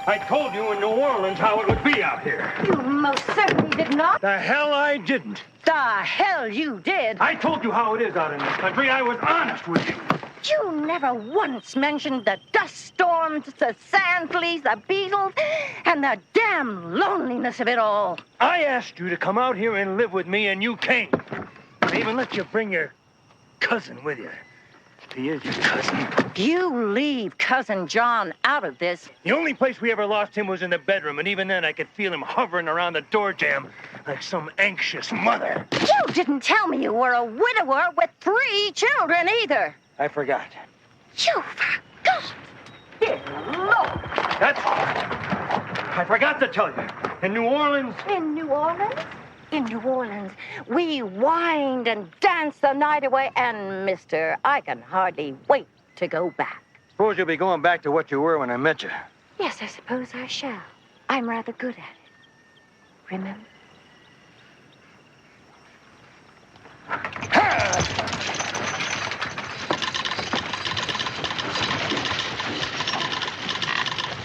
I told you in New Orleans how it would be out here. You most certainly did not. The hell I didn't. The hell you did. I told you how it is out in this country. I was honest with you. You never once mentioned the dust storms, the sand fleas, the beetles, and the damn loneliness of it all. I asked you to come out here and live with me, and you came. I even let you bring your cousin with you. He is your cousin. You leave Cousin John out of this. The only place we ever lost him was in the bedroom, and even then I could feel him hovering around the door jamb like some anxious mother. You didn't tell me you were a widower with 3 children either. I forgot. You forgot? Dear Lord. That's all. I forgot to tell you. In New Orleans... In New Orleans? In New Orleans, we wined and danced the night away, and, mister, I can hardly wait to go back. Suppose you'll be going back to what you were when I met you. Yes, I suppose I shall. I'm rather good at it. Remember?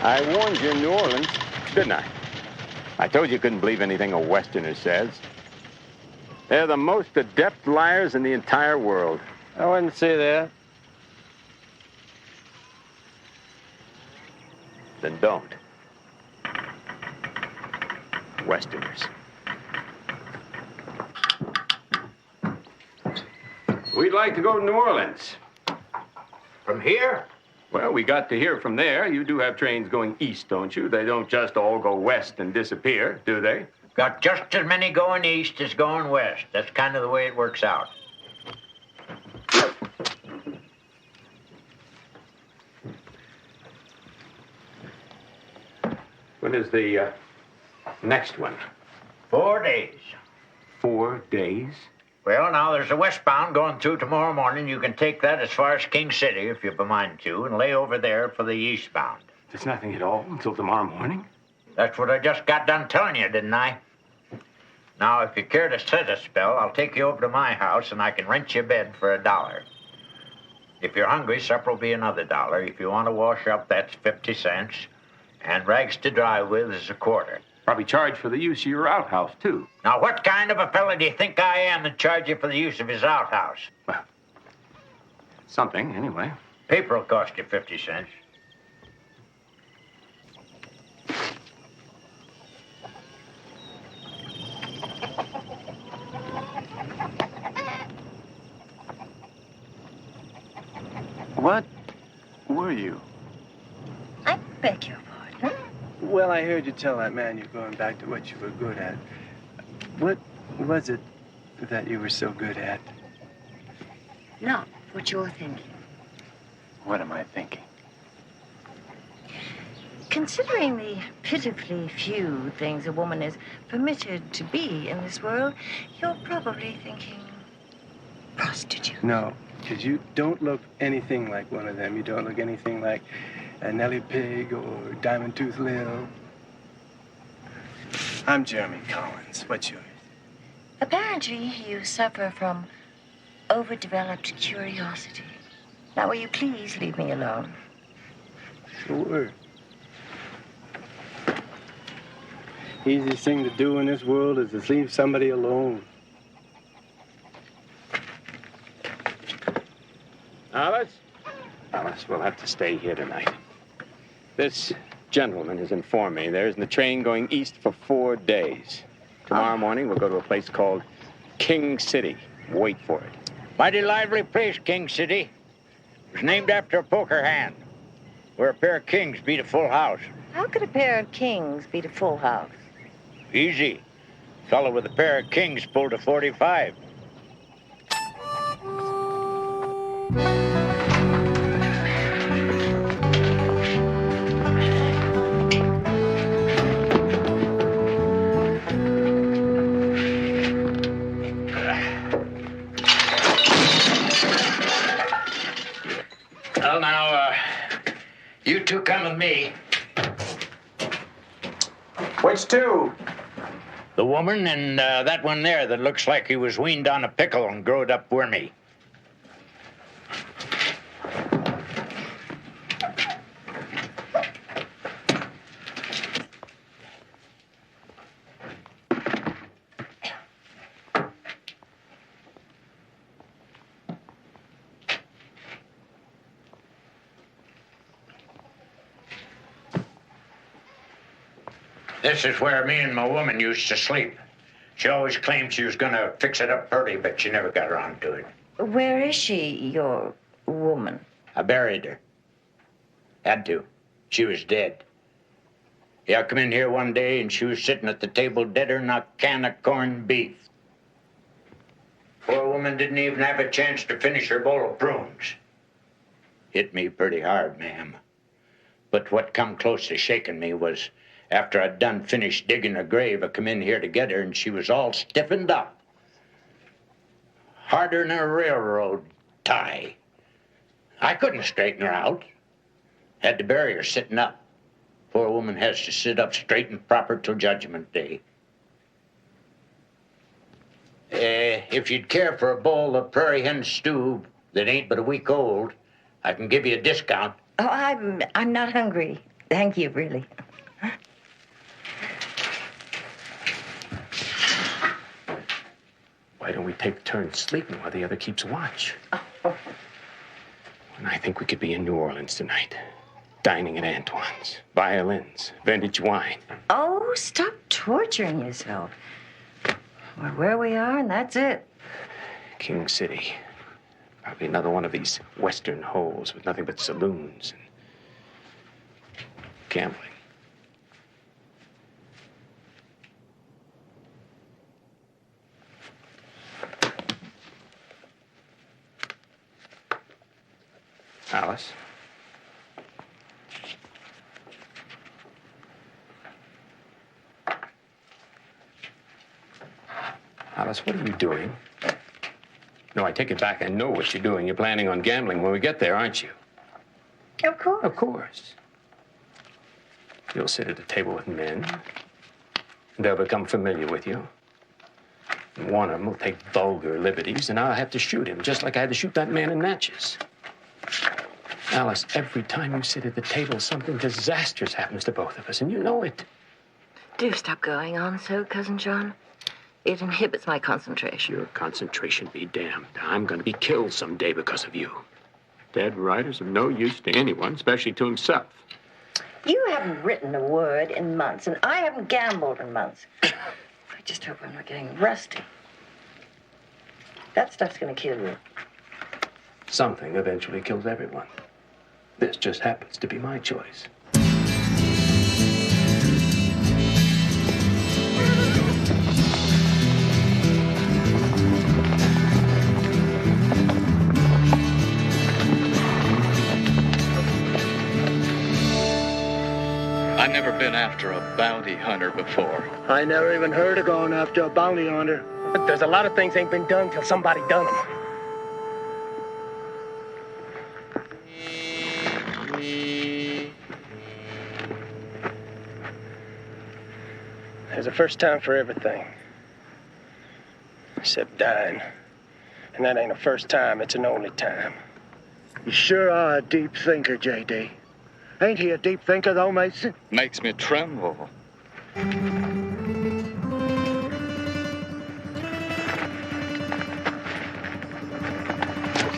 I warned you in New Orleans, didn't I? I told you couldn't believe anything a Westerner says. They're the most adept liars in the entire world. I wouldn't say that. Then don't. Westerners. We'd like to go to New Orleans. From here? Well, we got to hear from there. You do have trains going east, don't you? They don't just all go west and disappear, do they? Got just as many going east as going west. That's kind of the way it works out. When is the next one? 4 days. 4 days? Well, now, there's a westbound going through tomorrow morning. You can take that as far as King City, if you've a mind to, and lay over there for the eastbound. There's nothing at all until tomorrow morning? That's what I just got done telling you, didn't I? Now, if you care to sit a spell, I'll take you over to my house, and I can rent you a bed for $1. If you're hungry, supper will be another $1. If you want to wash up, that's 50 cents. And rags to dry with is a quarter. Probably charge for the use of your outhouse, too. Now, what kind of a fella do you think I am that charge you for the use of his outhouse? Well, something, anyway. Paper will cost you 50 cents. What were you? I beg your pardon? Well, I heard you tell that man you're going back to what you were good at. What was it that you were so good at? not what you're thinking. What am I thinking? Considering the pitifully few things a woman is permitted to be in this world, you're probably thinking prostitute. No, because you don't look anything like one of them. You don't look anything like Nellie Pig or Diamond Tooth Lil. I'm Jeremy Collins. What's yours? Apparently, you suffer from overdeveloped curiosity. Now, will you please leave me alone? Sure. Easiest thing to do in this world is to leave somebody alone. Alice? Alice, we'll have to stay here tonight. This gentleman has informed me there isn't a train going east for 4 days. Tomorrow morning, we'll go to a place called King City. Wait for it. Mighty lively place, King City. It was named after a poker hand, where a pair of kings beat a full house. How could a pair of kings beat a full house? Easy. Fellow with a pair of kings pulled a 45. Well, now, you two come with me. Which two? The woman and that one there that looks like he was weaned on a pickle and growed up wormy. This is where me and my woman used to sleep. She always claimed she was gonna fix it up pretty, but she never got around to it. Where is she, your woman? I buried her. Had to. She was dead. Yeah, I come in here one day and she was sitting at the table deader than a can of corned beef. Poor woman didn't even have a chance to finish her bowl of prunes. Hit me pretty hard, ma'am. But what come close to shaking me was after I'd done finished digging her grave, I come in here to get her and she was all stiffened up. Harder than a railroad tie. I couldn't straighten her out. Had to bury her sitting up. Poor woman has to sit up straight and proper till Judgment Day. If you'd care for a bowl of prairie hen stew that ain't but a week old, I can give you a discount. Oh, I'm not hungry. Thank you, really. Why don't we take turns sleeping while the other keeps watch? Oh. And I think we could be in New Orleans tonight. Dining at Antoine's. Violins. Vintage wine. Oh, stop torturing yourself. We're where we are, and that's it. King City. Probably another one of these western holes with nothing but saloons and gambling. Alice? Alice, what are you doing? No, I take it back. I know what you're doing. You're planning on gambling when we get there, aren't you? Of course. Of course. You'll sit at a table with men. And they'll become familiar with you. And one of them will take vulgar liberties, and I'll have to shoot him, just like I had to shoot that man in Natchez. Alice, every time you sit at the table, something disastrous happens to both of us, and you know it. Do stop going on so, Cousin John. It inhibits my concentration. Your concentration be damned. I'm going to be killed someday because of you. Dead writer's of no use to anyone, especially to himself. You haven't written a word in months, and I haven't gambled in months. I just hope I'm not getting rusty. That stuff's going to kill you. Something eventually kills everyone. This just happens to be my choice. never been after a bounty hunter before. I never even heard of going after a bounty hunter. But there's a lot of things ain't been done till somebody done them. There's a first time for everything. Except dying. And that ain't a first time, it's an only time. You sure are a deep thinker, J.D. Ain't he a deep thinker, though, Mason? Makes me tremble. Let's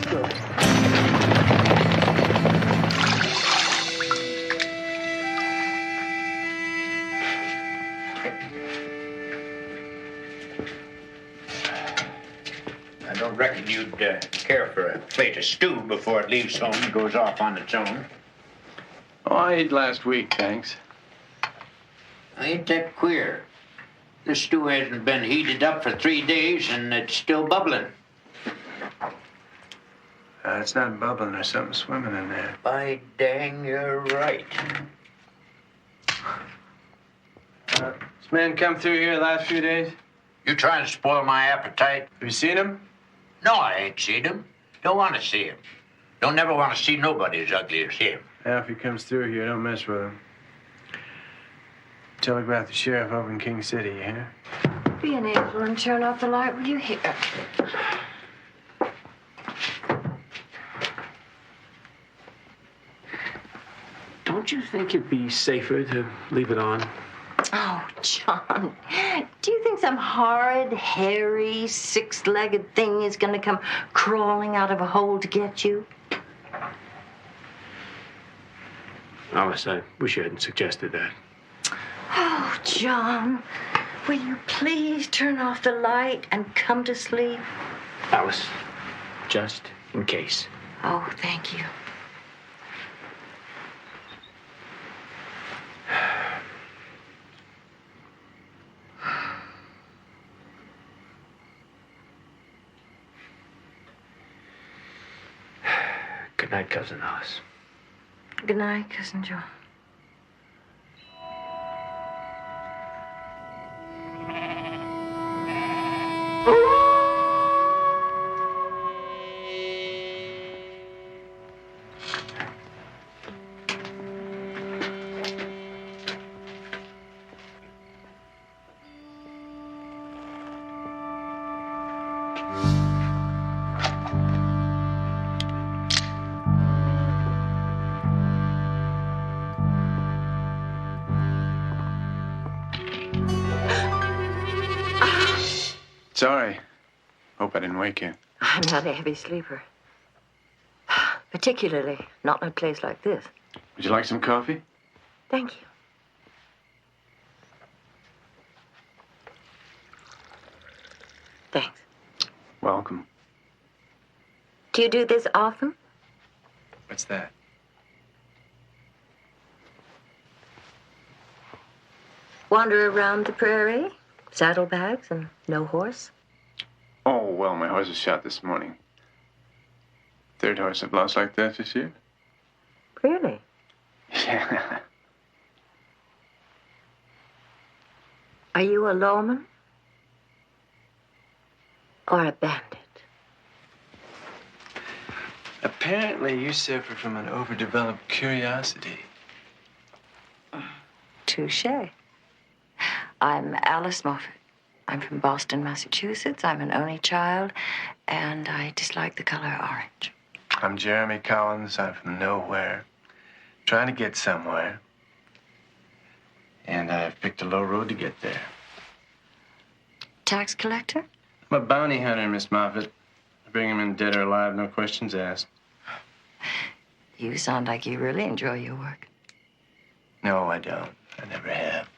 go. I don't reckon you'd care for a plate of stew before it leaves home and goes off on its own. Oh, I ate last week, thanks. Ain't that queer? This stew hasn't been heated up for 3 days and it's still bubbling. It's not bubbling. There's something swimming in there. By dang, you're right. This man come through here the last few days? You trying to spoil my appetite? Have you seen him? No, I ain't seen him. Don't want to see him. Don't never want to see nobody as ugly as him. Yeah, if he comes through here, don't mess with him. Telegraph the sheriff over in King City, you hear? Be an angel and turn off the light, will you hear? Don't you think it'd be safer to leave it on? Oh, John, do you think some horrid, hairy, six-legged thing is going to come crawling out of a hole to get you? Alice, I wish you hadn't suggested that. Oh, John, will you please turn off the light and come to sleep? Alice, just in case. Oh, thank you. Good night, Cousin Alice. Good night, Cousin John. Sorry. Hope I didn't wake you. I'm not a heavy sleeper. Particularly not in a place like this. Would you like some coffee? Thank you. Thanks. Welcome. Do you do this often? What's that? Wander around the prairie? Saddlebags and no horse? Oh, well, my horse was shot this morning. Third horse I've lost like that this year. Really? Yeah. Are you a lawman? Or a bandit? Apparently, you suffer from an overdeveloped curiosity. Touché. I'm Alice Moffat. I'm from Boston, Massachusetts. I'm an only child, and I dislike the color orange. I'm Jeremy Collins. I'm from nowhere, trying to get somewhere. And I've picked a low road to get there. Tax collector? I'm a bounty hunter, Miss Moffat. I bring him in dead or alive, no questions asked. You sound like you really enjoy your work. No, I don't. I never have.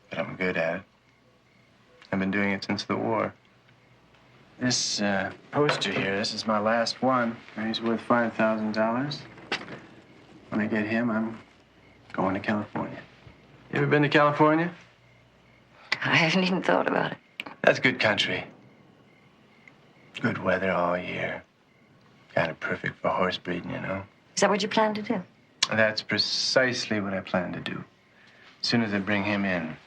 But I'm good at it. I've been doing it since the war. This poster here, this is my last one. He's worth $5,000. When I get him, I'm going to California. You ever been to California? I haven't even thought about it. That's good country. Good weather all year. Kind of perfect for horse breeding, you know. Is that what you plan to do? That's precisely what I plan to do. As soon as I bring him in,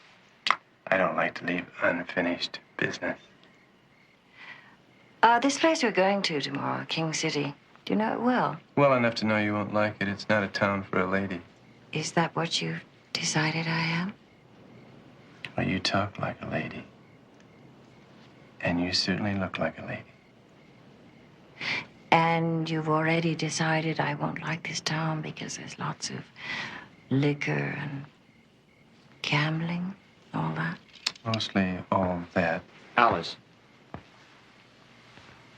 I don't like to leave unfinished business. This place we're going to tomorrow, King City, do you know it well? Well enough to know you won't like it. It's not a town for a lady. Is that what you've decided I am? Well, you talk like a lady. And you certainly look like a lady. And you've already decided I won't like this town because there's lots of liquor and gambling, all that? Mostly all that. Alice,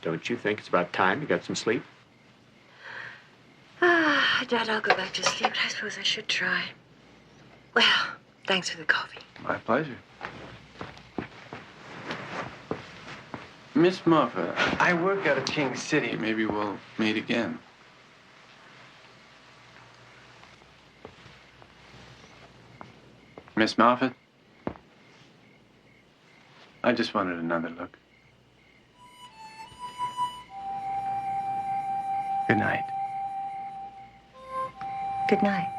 don't you think it's about time you got some sleep? Dad, I'll go back to sleep. I suppose I should try. Well, thanks for the coffee. My pleasure. Miss Moffat, I work out of King City. Maybe we'll meet again. Miss Moffat? I just wanted another look. Good night. Good night.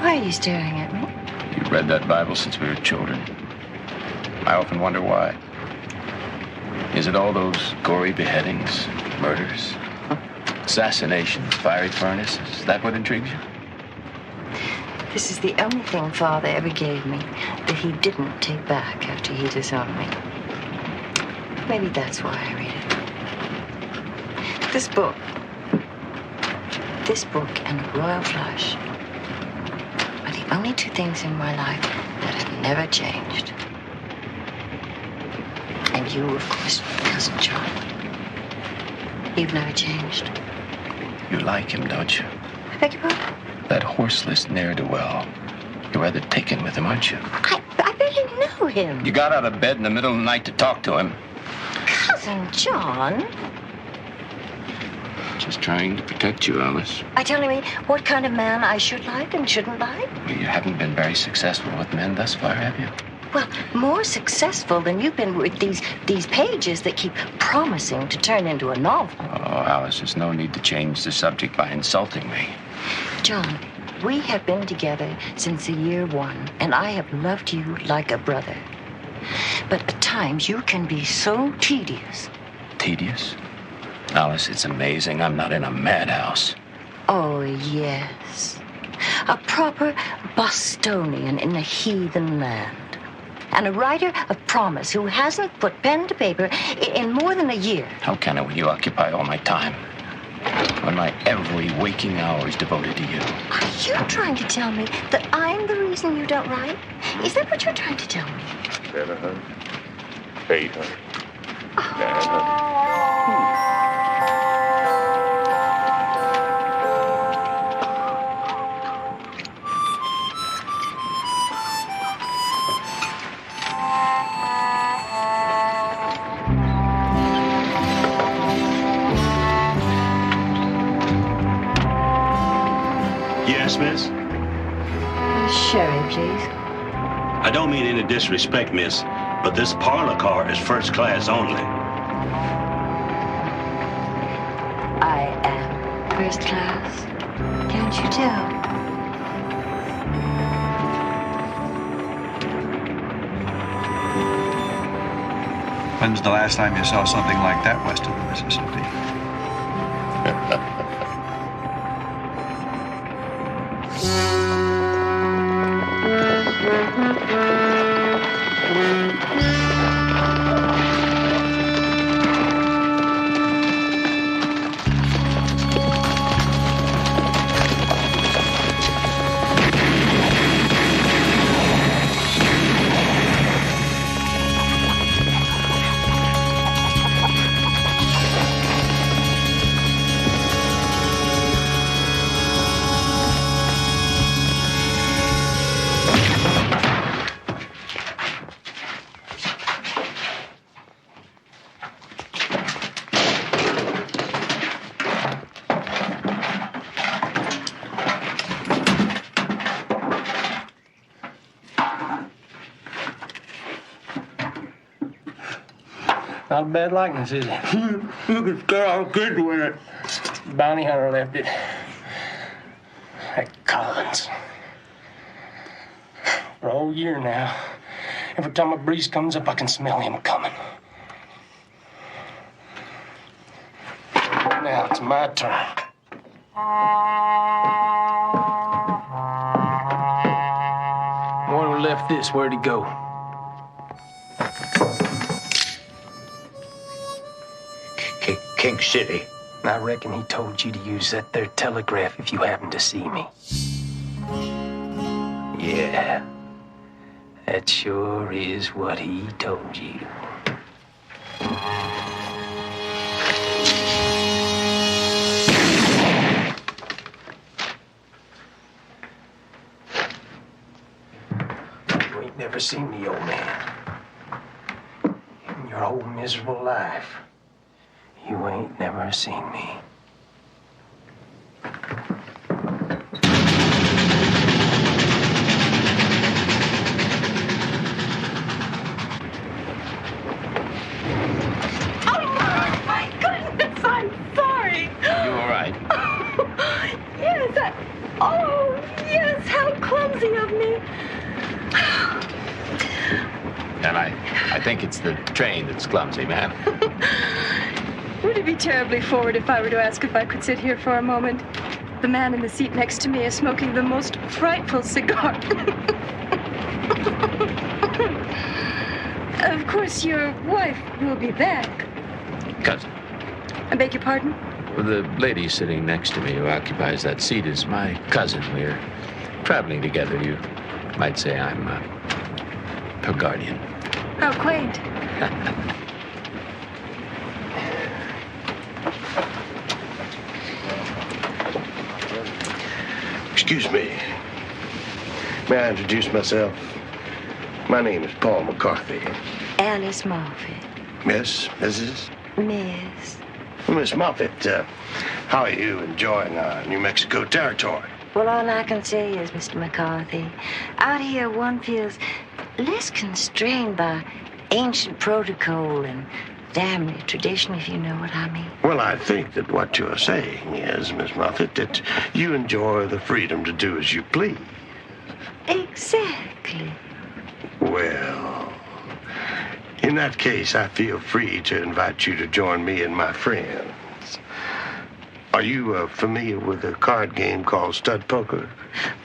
Why are you staring at me? You read that Bible since we were children. I often wonder why. Is it all those gory beheadings, murders, assassinations, fiery furnaces? Is that what intrigues you? This is the only thing Father ever gave me that he didn't take back after he disowned me. Maybe that's why I read it. This book and a royal flush are the only two things in my life that have never changed. And you, of course, Cousin John. You've never changed. You like him, don't you? I beg your pardon? That horseless ne'er-do-well. You're rather taken with him, aren't you? I barely know him. You got out of bed in the middle of the night to talk to him. Cousin John? Just trying to protect you, Alice. Are you telling me what kind of man I should like and shouldn't like? Well, you haven't been very successful with men thus far, have you? Well, more successful than you've been with these pages that keep promising to turn into a novel. Oh, Alice, there's no need to change the subject by insulting me. John, we have been together since the year one, and I have loved you like a brother. But at times you can be so tedious. Tedious? Alice, it's amazing I'm not in a madhouse. Oh, yes. A proper Bostonian in a heathen land. And a writer of promise who hasn't put pen to paper in more than a year. How can I when you occupy all my time? When my every waking hour is devoted to you. Are you trying to tell me that I'm the reason you don't write? Is that what you're trying to tell me? 700, 800, 900. Yes, miss? Sherry, please. I don't mean any disrespect, miss, but this parlor car is first class only. I am first class. Can't you tell? When's the last time you saw something like that west of the Mississippi? Not a bad likeness, is it? You could scare our kids with it. Bounty hunter left it. That Collins. For a whole year now, every time a breeze comes up, I can smell him coming. Now it's my turn. One who left this, where'd he go? King City. I reckon he told you to use that there telegraph if you happen to see me. Yeah, that sure is what he told you. You ain't never seen me, old man. In your whole miserable life, you ain't never seen me. Yes, how clumsy of me. And I think it's the train that's clumsy, ma'am. Would it be terribly forward if I were to ask if I could sit here for a moment? The man in the seat next to me is smoking the most frightful cigar. Of course, your wife will be back. Cousin. I beg your pardon? Well, the lady sitting next to me who occupies that seat is my cousin. We're traveling together. You might say I'm her guardian. How quaint. Excuse me. May I introduce myself? My name is Paul McCarthy. Alice Moffett. Miss? Mrs.? Miss. Miss Moffett, how are you enjoying New Mexico territory? Well, all I can say is, Mr. McCarthy, out here one feels less constrained by ancient protocol and family tradition, if you know what I mean. Well, I think that what you are saying is, Miss Moffett, that you enjoy the freedom to do as you please. Exactly. Well, in that case, I feel free to invite you to join me and my friends. Are you familiar with a card game called stud poker?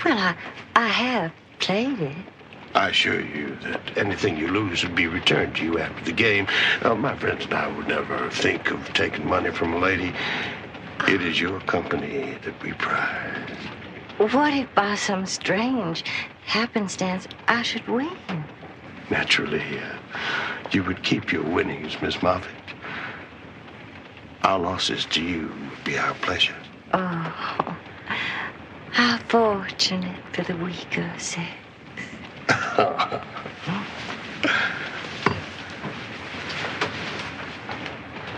Well, I have played it. I assure you that anything you lose would be returned to you after the game. My friends and I would never think of taking money from a lady. It is your company that we prize. What if by some strange happenstance I should win? Naturally, you would keep your winnings, Miss Moffett. Our losses to you would be our pleasure. Oh, how fortunate for the weaker sex.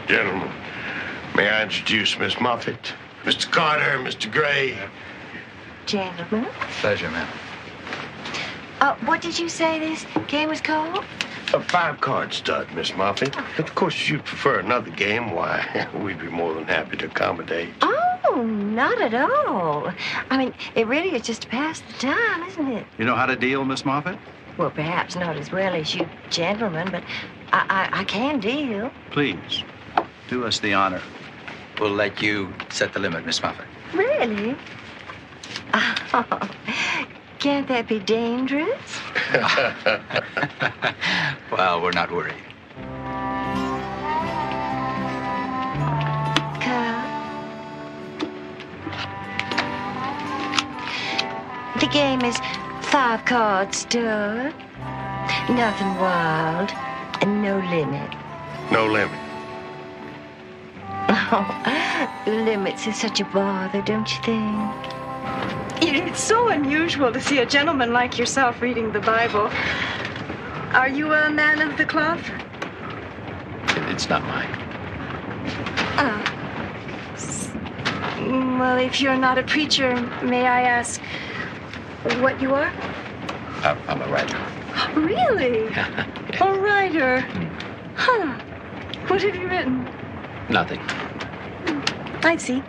Gentlemen, may I introduce Miss Moffett, Mr. Carter, Mr. Gray. Gentlemen. Pleasure, ma'am. What did you say this game was called? A 5-card stud, Miss Moffett. Of course, if you prefer another game, why, we'd be more than happy to accommodate. Oh, not at all. I mean, it really is just to pass the time, isn't it? You know how to deal, Miss Moffett? Well, perhaps not as well as you gentlemen, but I can deal. Please, do us the honor. We'll let you set the limit, Miss Moffett. Really? Oh, can't that be dangerous? Well, we're not worried. Carl? The game is 5-card stud. Nothing wild and no limit. No limit. Oh, limits is such a bother, don't you think? It's so unusual to see a gentleman like yourself reading the Bible. Are you a man of the cloth? It's not mine. Well, if you're not a preacher, may I ask what you are? I'm a writer. Really? Yeah. A writer? Huh. What have you written? Nothing. I see.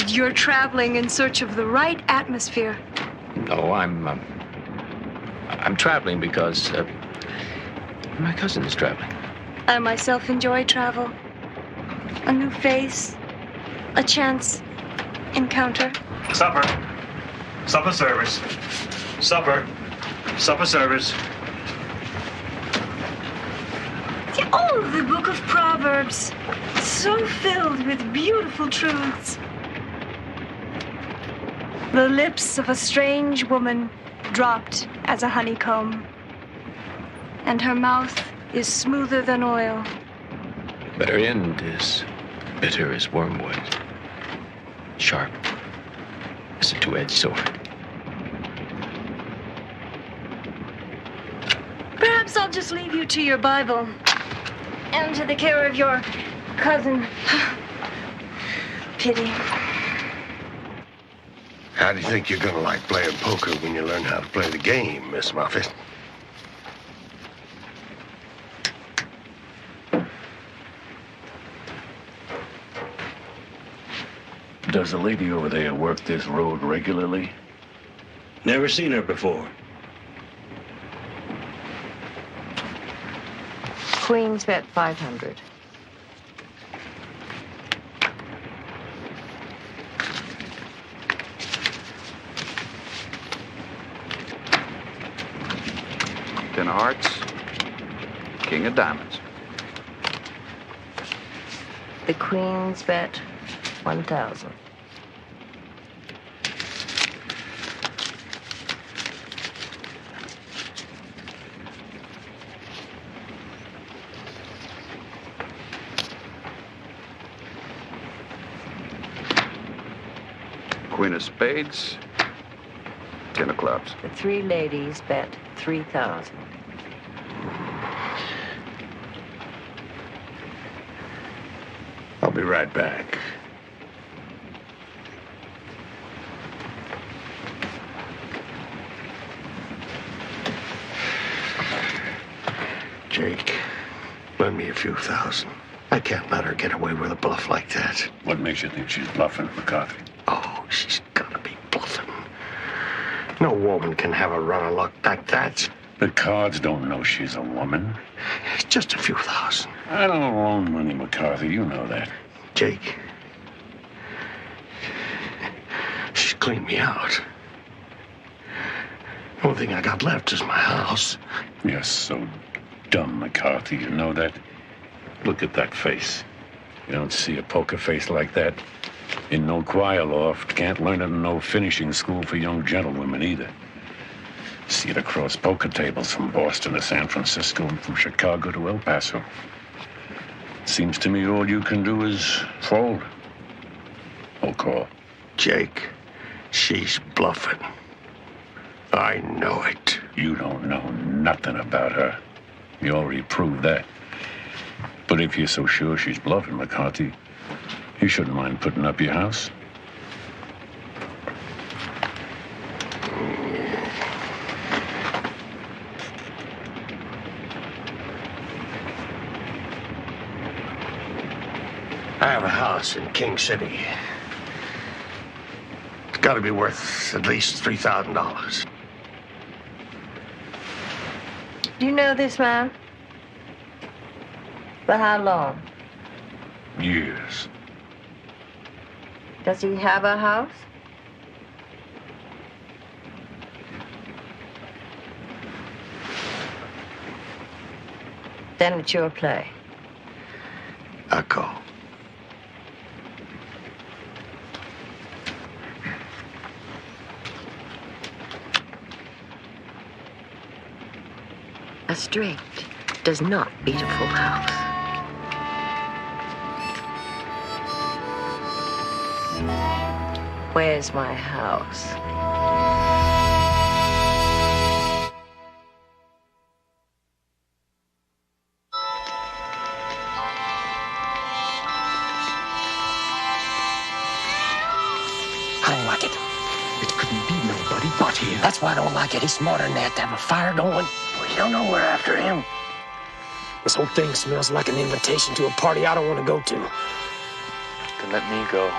You're traveling in search of the right atmosphere. No, I'm traveling because my cousin is traveling. I myself enjoy travel. A new face, a chance encounter. Supper. Supper service. Supper. Supper service. Oh, the book of Proverbs. So filled with beautiful truths. The lips of a strange woman dropped as a honeycomb, and her mouth is smoother than oil. But her end is bitter as wormwood, sharp as a two-edged sword. Perhaps I'll just leave you to your Bible and to the care of your cousin. Pity. How do you think you're gonna like playing poker when you learn how to play the game, Miss Moffat? Does the lady over there work this road regularly? Never seen her before. Queen's bet 500. Ten of hearts, king of diamonds. The Queen's bet 1,000. Queen of spades, 10 of clubs. The three ladies bet 3,000. I'll be right back. Jake, lend me a few thousand. I can't let her get away with a bluff like that. What makes you think she's bluffing, McCarthy? Oh, she's gotta be bluffing. No woman can have a run of luck like that. The cards don't know she's a woman. Just a few thousand. I don't loan money, McCarthy. You know that. Jake, she's cleaned me out. The only thing I got left is my house. You're so dumb, McCarthy. You know that? Look at that face. You don't see a poker face like that in no choir loft. Can't learn it in no finishing school for young gentlewomen either. See it across poker tables from Boston to San Francisco and from Chicago to El Paso. Seems to me all you can do is fold. Or call. Jake, she's bluffing. I know it. You don't know nothing about her. You already proved that. But if you're so sure she's bluffing, McCarthy, you shouldn't mind putting up your house. I have a house in King City. It's got to be worth at least $3,000. Do you know this man? For how long? Years. Does he have a house? Then it's your play. I call. A straight does not beat a full house. Where's my house? I don't like it. It couldn't be nobody but him. That's why I don't like it. He's smarter than that to have a fire going. You don't know we're after him. This whole thing smells like an invitation to a party I don't want to go to. Then let me go.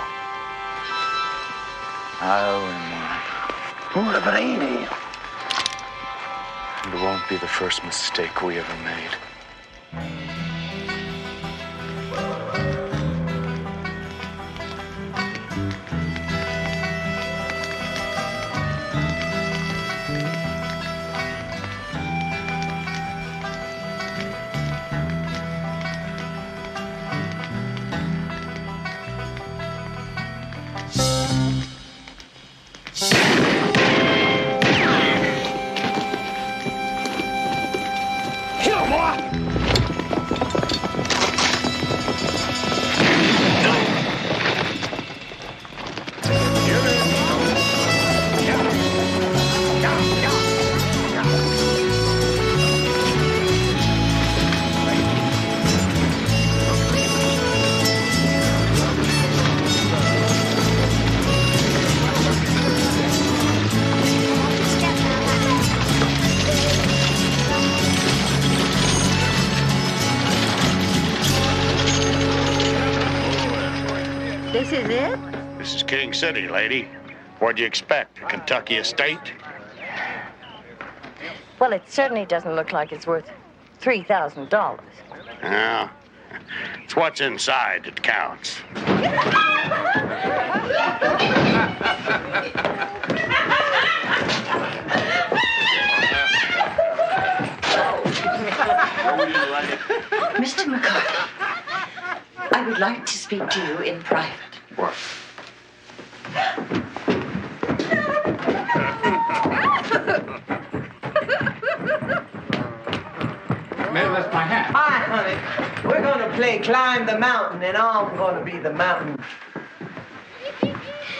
I owe him one. What if it ain't him? And it won't be the first mistake we ever made. This is it? This is King City, lady. What'd you expect? A Kentucky estate? Well, it certainly doesn't look like it's worth $3,000. Yeah. It's what's inside that counts. Mr. McCarthy, I would like to speak to you in private. What? Man, that's my hat. Hi, honey. We're gonna play Climb the Mountain, and I'm gonna be the mountain.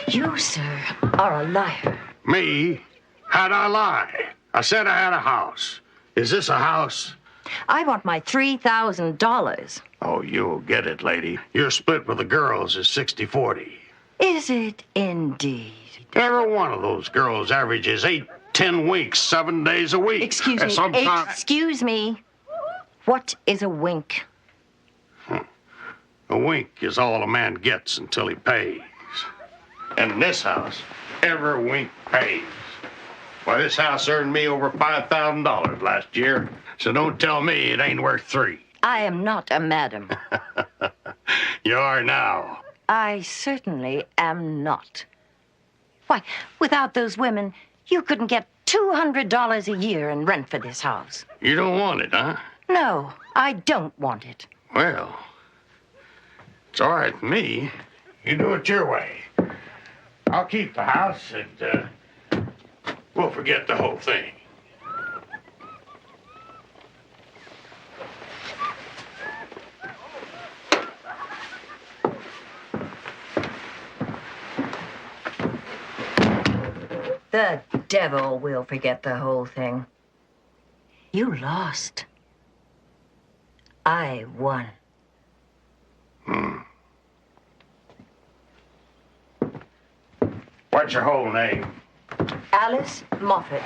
You, sir, are a liar. Me? How'd I lie? I said I had a house. Is this a house? I want my $3,000. Oh, you'll get it, lady. Your split with the girls is 60-40. Is it indeed? Every one of those girls averages 8-10 weeks, 7 days a week. Excuse And me. sometimes- Excuse me. What is a wink? A wink is all a man gets until he pays. And in this house, every wink pays. Why, this house earned me over $5,000 last year, so don't tell me it ain't worth $3. I am not a madam. You are now. I certainly am not. Why, without those women, you couldn't get $200 a year in rent for this house. You don't want it, huh? No, I don't want it. Well, it's all right with me. You do it your way. I'll keep the house and we'll forget the whole thing. The devil will forget the whole thing. You lost. I won. What's your whole name? Alice Moffat.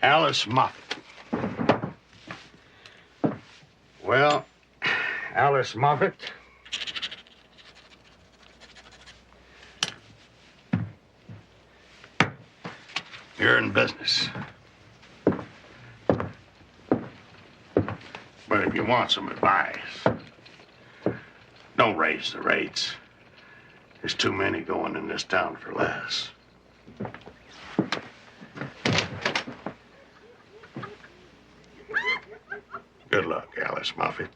Alice Moffat. Well, Alice Moffat. You're in business. But if you want some advice, don't raise the rates. There's too many going in this town for less. Good luck, Alice Moffat.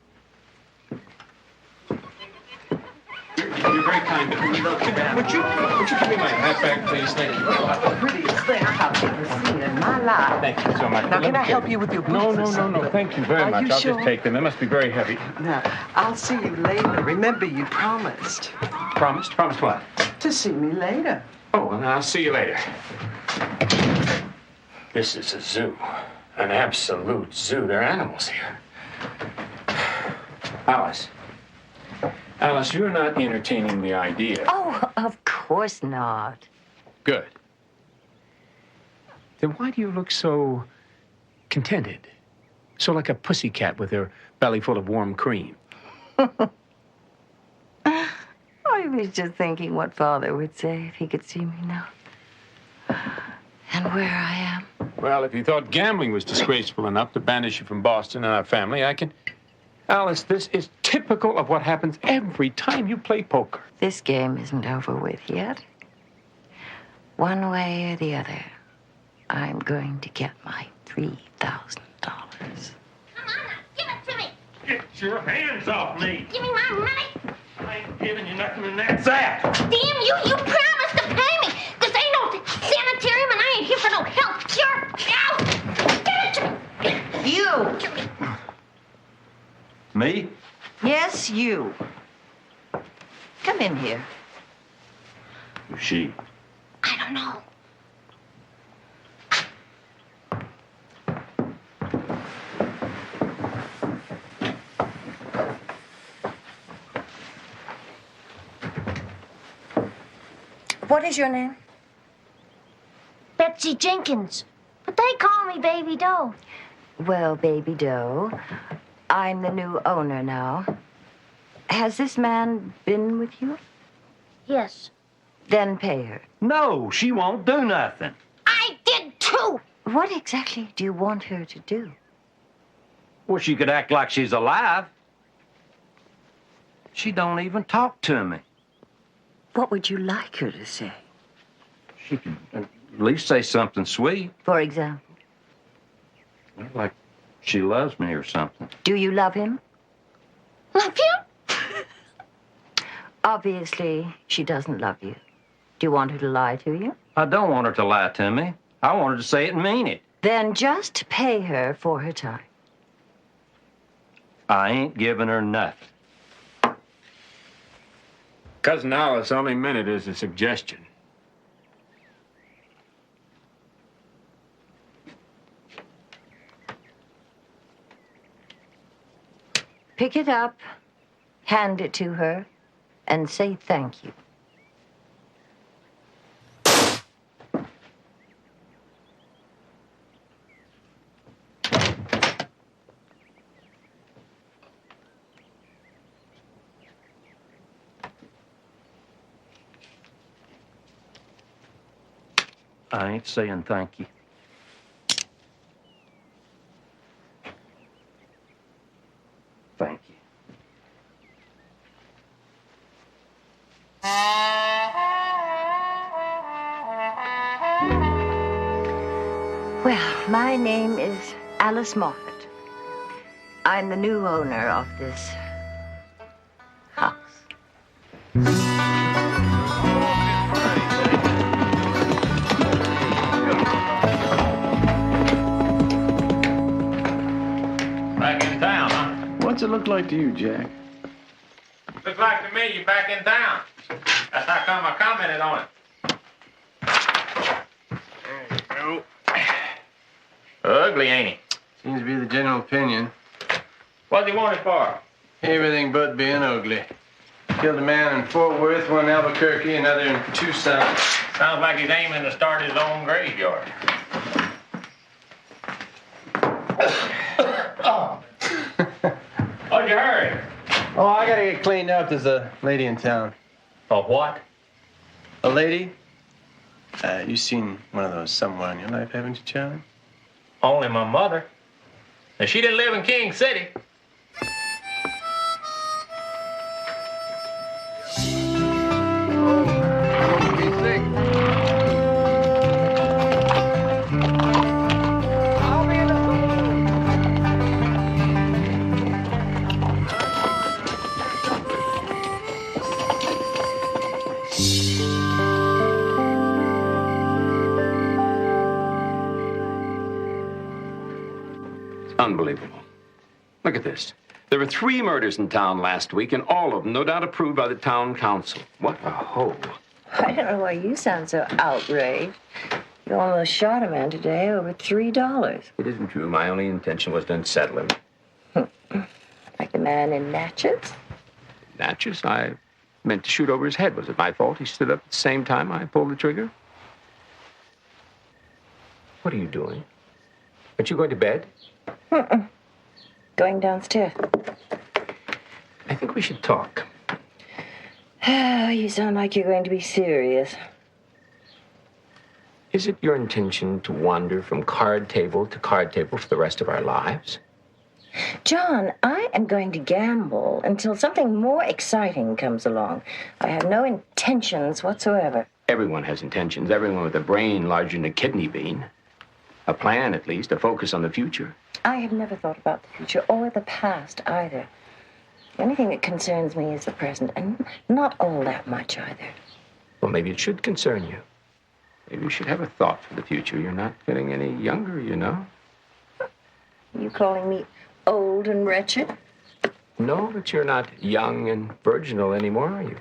You're very kind to me. Would you give me my hat back, please? Thank you. The prettiest thing I've ever seen in my life. Thank you so much. Now, can I help you with your boots? No. Thank you very Are much. you I'll sure? just take them. They must be very heavy. Now, I'll see you later. Remember, you promised Promised? Promised what? to see me later. Oh, well, I'll see you later. This is a zoo. An absolute zoo. There are animals here. Alice. Alice, you're not entertaining the idea. Oh, of course not. Good. Then why do you look so contented. So like a pussycat with her belly full of warm cream. I was just thinking what Father would say if he could see me now. And where I am. Well, if you thought gambling was disgraceful enough to banish you from Boston and our family, I can... Alice, this is typical of what happens every time you play poker. This game isn't over with yet. One way or the other, I'm going to get my $3,000. Come on, give it to me. Get your hands off me. Give me my money. I ain't giving you nothing, and that's that. Damn you, you promised to pay me. This ain't no sanitarium, and I ain't here for no health cure. Ow! Give it to me. You. Me? Yes, you. Come in here. Who's she? I don't know. What is your name? Betsy Jenkins. But they call me Baby Doe. Well, Baby Doe, I'm the new owner now. Has this man been with you? Yes. Then pay her. No, she won't do nothing. I did too. What exactly do you want her to do? Well, she could act like she's alive. She don't even talk to me. What would you like her to say? She can at least say something sweet. For example? Like she loves me or something. Do you love him? Love you? Obviously, she doesn't love you. Do you want her to lie to you? I don't want her to lie to me. I want her to say it and mean it. Then just pay her for her time. I ain't giving her nothing. Cousin Alice only meant it as a suggestion. Pick it up, hand it to her, and say thank you. I ain't saying thank you. Thank you. Well, my name is Alice Moffat. I'm the new owner of this house. Back in town, huh? What's it look like to you, Jack? Looks like to me you're back in town. That's how come I commented on it. There you go. Ugly, ain't he? Seems to be the general opinion. What'd he want it for? Everything but being ugly. Killed a man in Fort Worth, one in Albuquerque, another in Tucson. Sounds like he's aiming to start his own graveyard. What'd you hurry? Oh, I gotta get cleaned up. There's a lady in town. A what? A lady? You seen one of those somewhere in your life, haven't you, Charlie? Only my mother. And she didn't live in King City. Unbelievable. Look at this. There were 3 murders in town last week, and all of them, no doubt, approved by the town council. What a hoe. I don't know why you sound so outraged. You almost shot a man today over $3. It isn't true. My only intention was to unsettle him. Like the man in Natchez? Natchez? I meant to shoot over his head. Was it my fault? He stood up at the same time I pulled the trigger? What are you doing? Aren't you going to bed? Mm-mm. Going downstairs. I think we should talk. Oh, you sound like you're going to be serious. Is it your intention to wander from card table to card table for the rest of our lives? John, I am going to gamble until something more exciting comes along. I have no intentions whatsoever. Everyone has intentions. Everyone with a brain larger than a kidney bean. A plan, at least, a focus on the future. I have never thought about the future or the past either. The only thing that concerns me is the present, and not all that much either. Well, maybe it should concern you. Maybe you should have a thought for the future. You're not getting any younger, you know. Are you calling me old and wretched? No, but you're not young and virginal anymore, are you?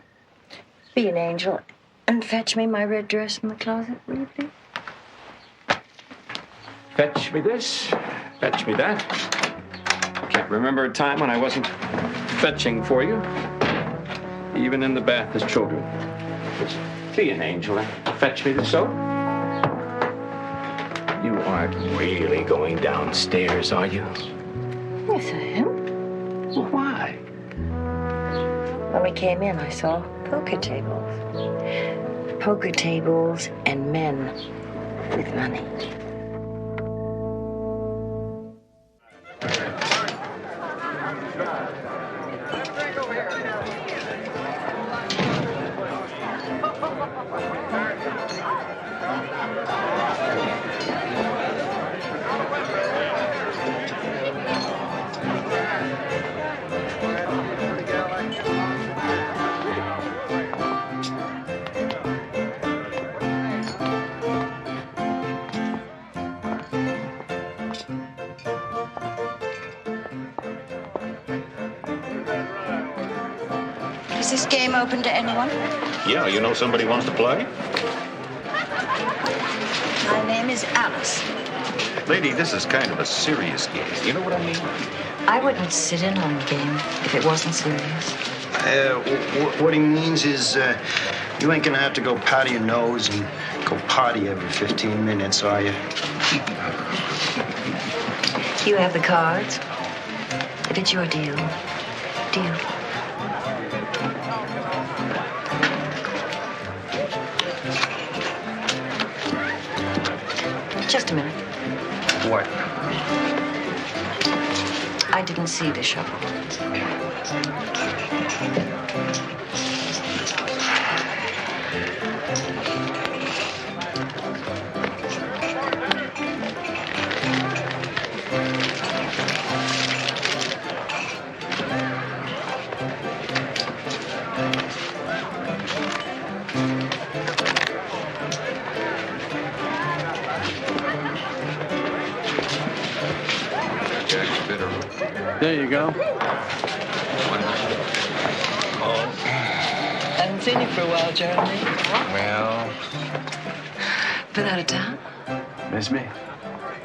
Be an angel and fetch me my red dress from the closet, will you please? Fetch me this, fetch me that. Can't remember a time when I wasn't fetching for you, even in the bath as children. Just be an angel and fetch me the soap. You aren't really going downstairs, are you? Yes, I am. Well, why? When we came in, I saw poker tables. Poker tables and men with money. Is this game open to anyone? Yeah, you know somebody wants to play? My name is Alice. Lady, this is kind of a serious game. You know what I mean? I wouldn't sit in on a game if it wasn't serious. What he means is you ain't gonna have to go powder your nose and go potty every 15 minutes, are you? You have the cards. If it's your deal, deal. Just a minute. What? I didn't see the shuffle. There you go. Haven't seen you for a while, Jeremy. Well, Been out of town? miss me?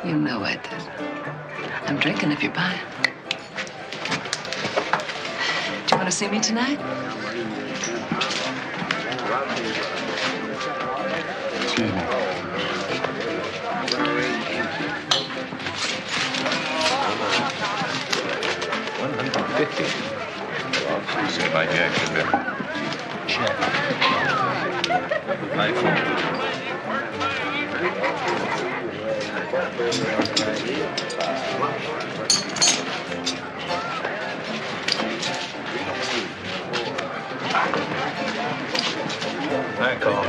You know I did. I'm drinking if you buy it. Do you want to see me tonight? Excuse me. $150. Say my Jack should be. Check. iPhone. I call.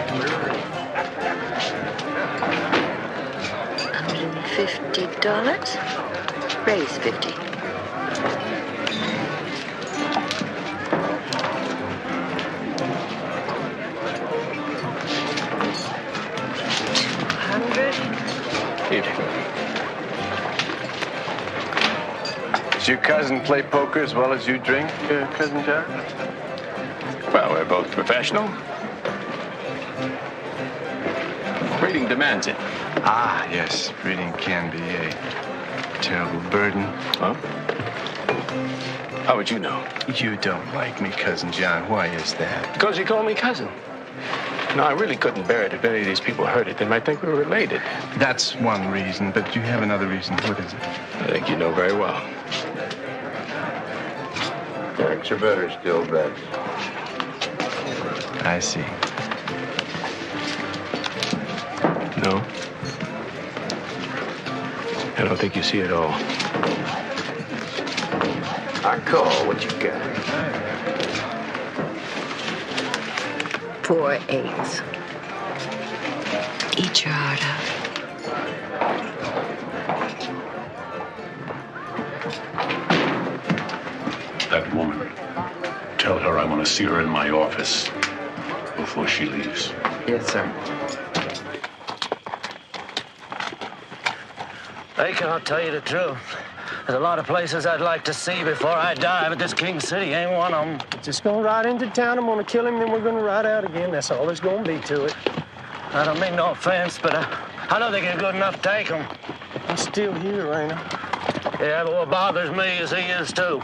$150. Raise 50. Does your cousin play poker as well as you drink, Cousin John? Well, we're both professional. Reading demands it. Ah, yes. Reading can be a terrible burden. Huh? How would you know? You don't like me, Cousin John. Why is that? Because you call me cousin. No, I really couldn't bear it. If any of these people heard it, they might think we were related. That's one reason, but you have another reason. What is it? I think you know very well. Facts are better still, bets. I see. No? I don't think you see it all. I call what you got. 4 8s. Eat your heart out. That woman. Tell her I want to see her in my office before she leaves. Yes, sir. Aiken, I'll tell you the truth. There's a lot of places I'd like to see before I die, but this King City ain't one of them. Just gonna ride into town, I'm gonna kill him, then we're gonna ride out again. That's all there's gonna be to it. I don't mean no offense, but I don't think you're good enough to take him. I'm still here, ain't I? Yeah, but what bothers me is he is too.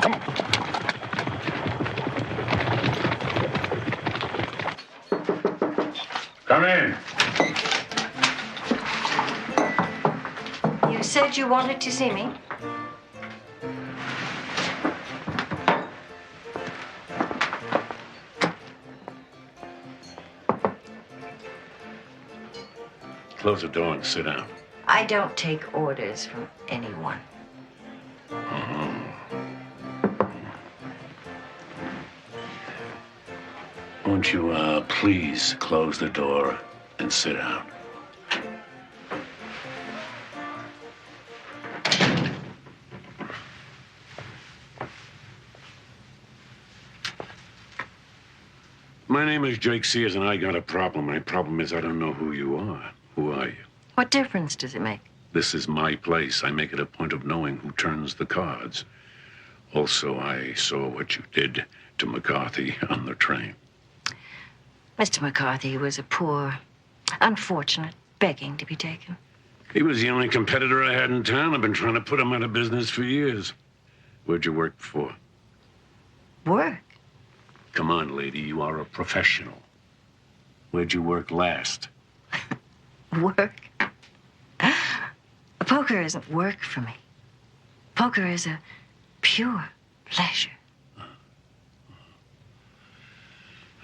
Come on. Come in. You said you wanted to see me. Close the door and sit down. I don't take orders from anyone. Won't you, please close the door and sit down? My name is Jake Sears, and I got a problem. My problem is I don't know who you are. Who are you? What difference does it make? This is my place. I make it a point of knowing who turns the cards. Also, I saw what you did to McCarthy on the train. Mr. McCarthy was a poor, unfortunate, begging to be taken. He was the only competitor I had in town. I've been trying to put him out of business for years. Where'd you work before? Work? Come on, lady. You are a professional. Where'd you work last? Work? Poker isn't work for me. Poker is a pure pleasure.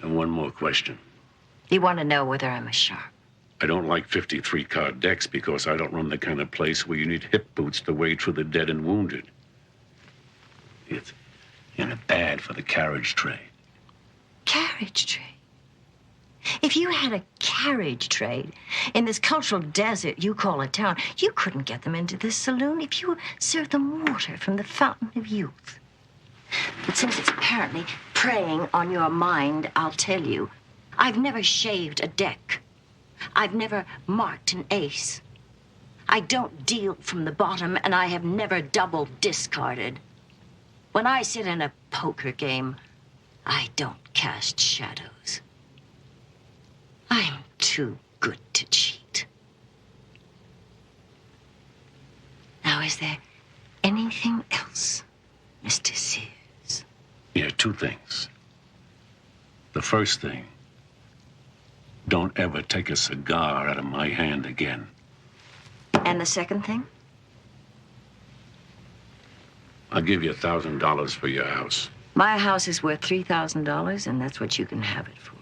And one more question. You want to know whether I'm a sharp? I don't like 53-card decks because I don't run the kind of place where you need hip boots to wade through the dead and wounded. It's kind of bad for the carriage trade. Carriage trade? If you had a carriage trade in this cultural desert you call a town, you couldn't get them into this saloon if you served them water from the fountain of youth. But since it's apparently preying on your mind, I'll tell you, I've never shaved a deck. I've never marked an ace. I don't deal from the bottom, and I have never double discarded. When I sit in a poker game, I don't cast shadows. I'm too good to cheat. Now, is there anything else, Mr. Sears? Yeah, two things. The first thing, don't ever take a cigar out of my hand again. And the second thing? I'll give you $1,000 for your house. My house is worth $3,000, and that's what you can have it for.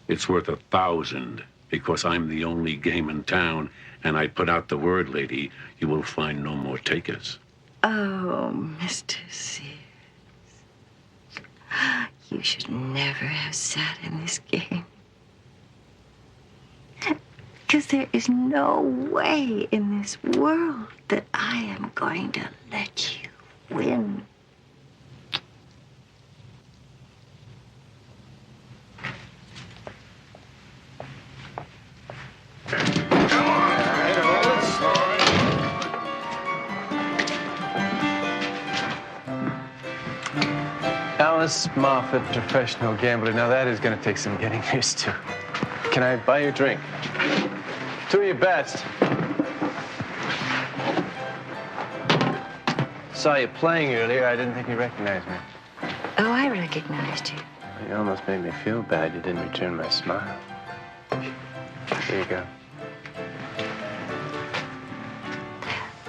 It's worth 1,000 because I'm the only game in town, and I put out the word, lady, you will find no more takers. Oh, Mr. Sears. You should never have sat in this game. Because there is no way in this world that I am going to let you win. Alice Moffat, professional gambler. Now that is going to take some getting used to. Can I buy you a drink? Two of your best. Saw you playing earlier. I didn't think you recognized me. Oh, I recognized you. You almost made me feel bad you didn't return my smile. Here you go.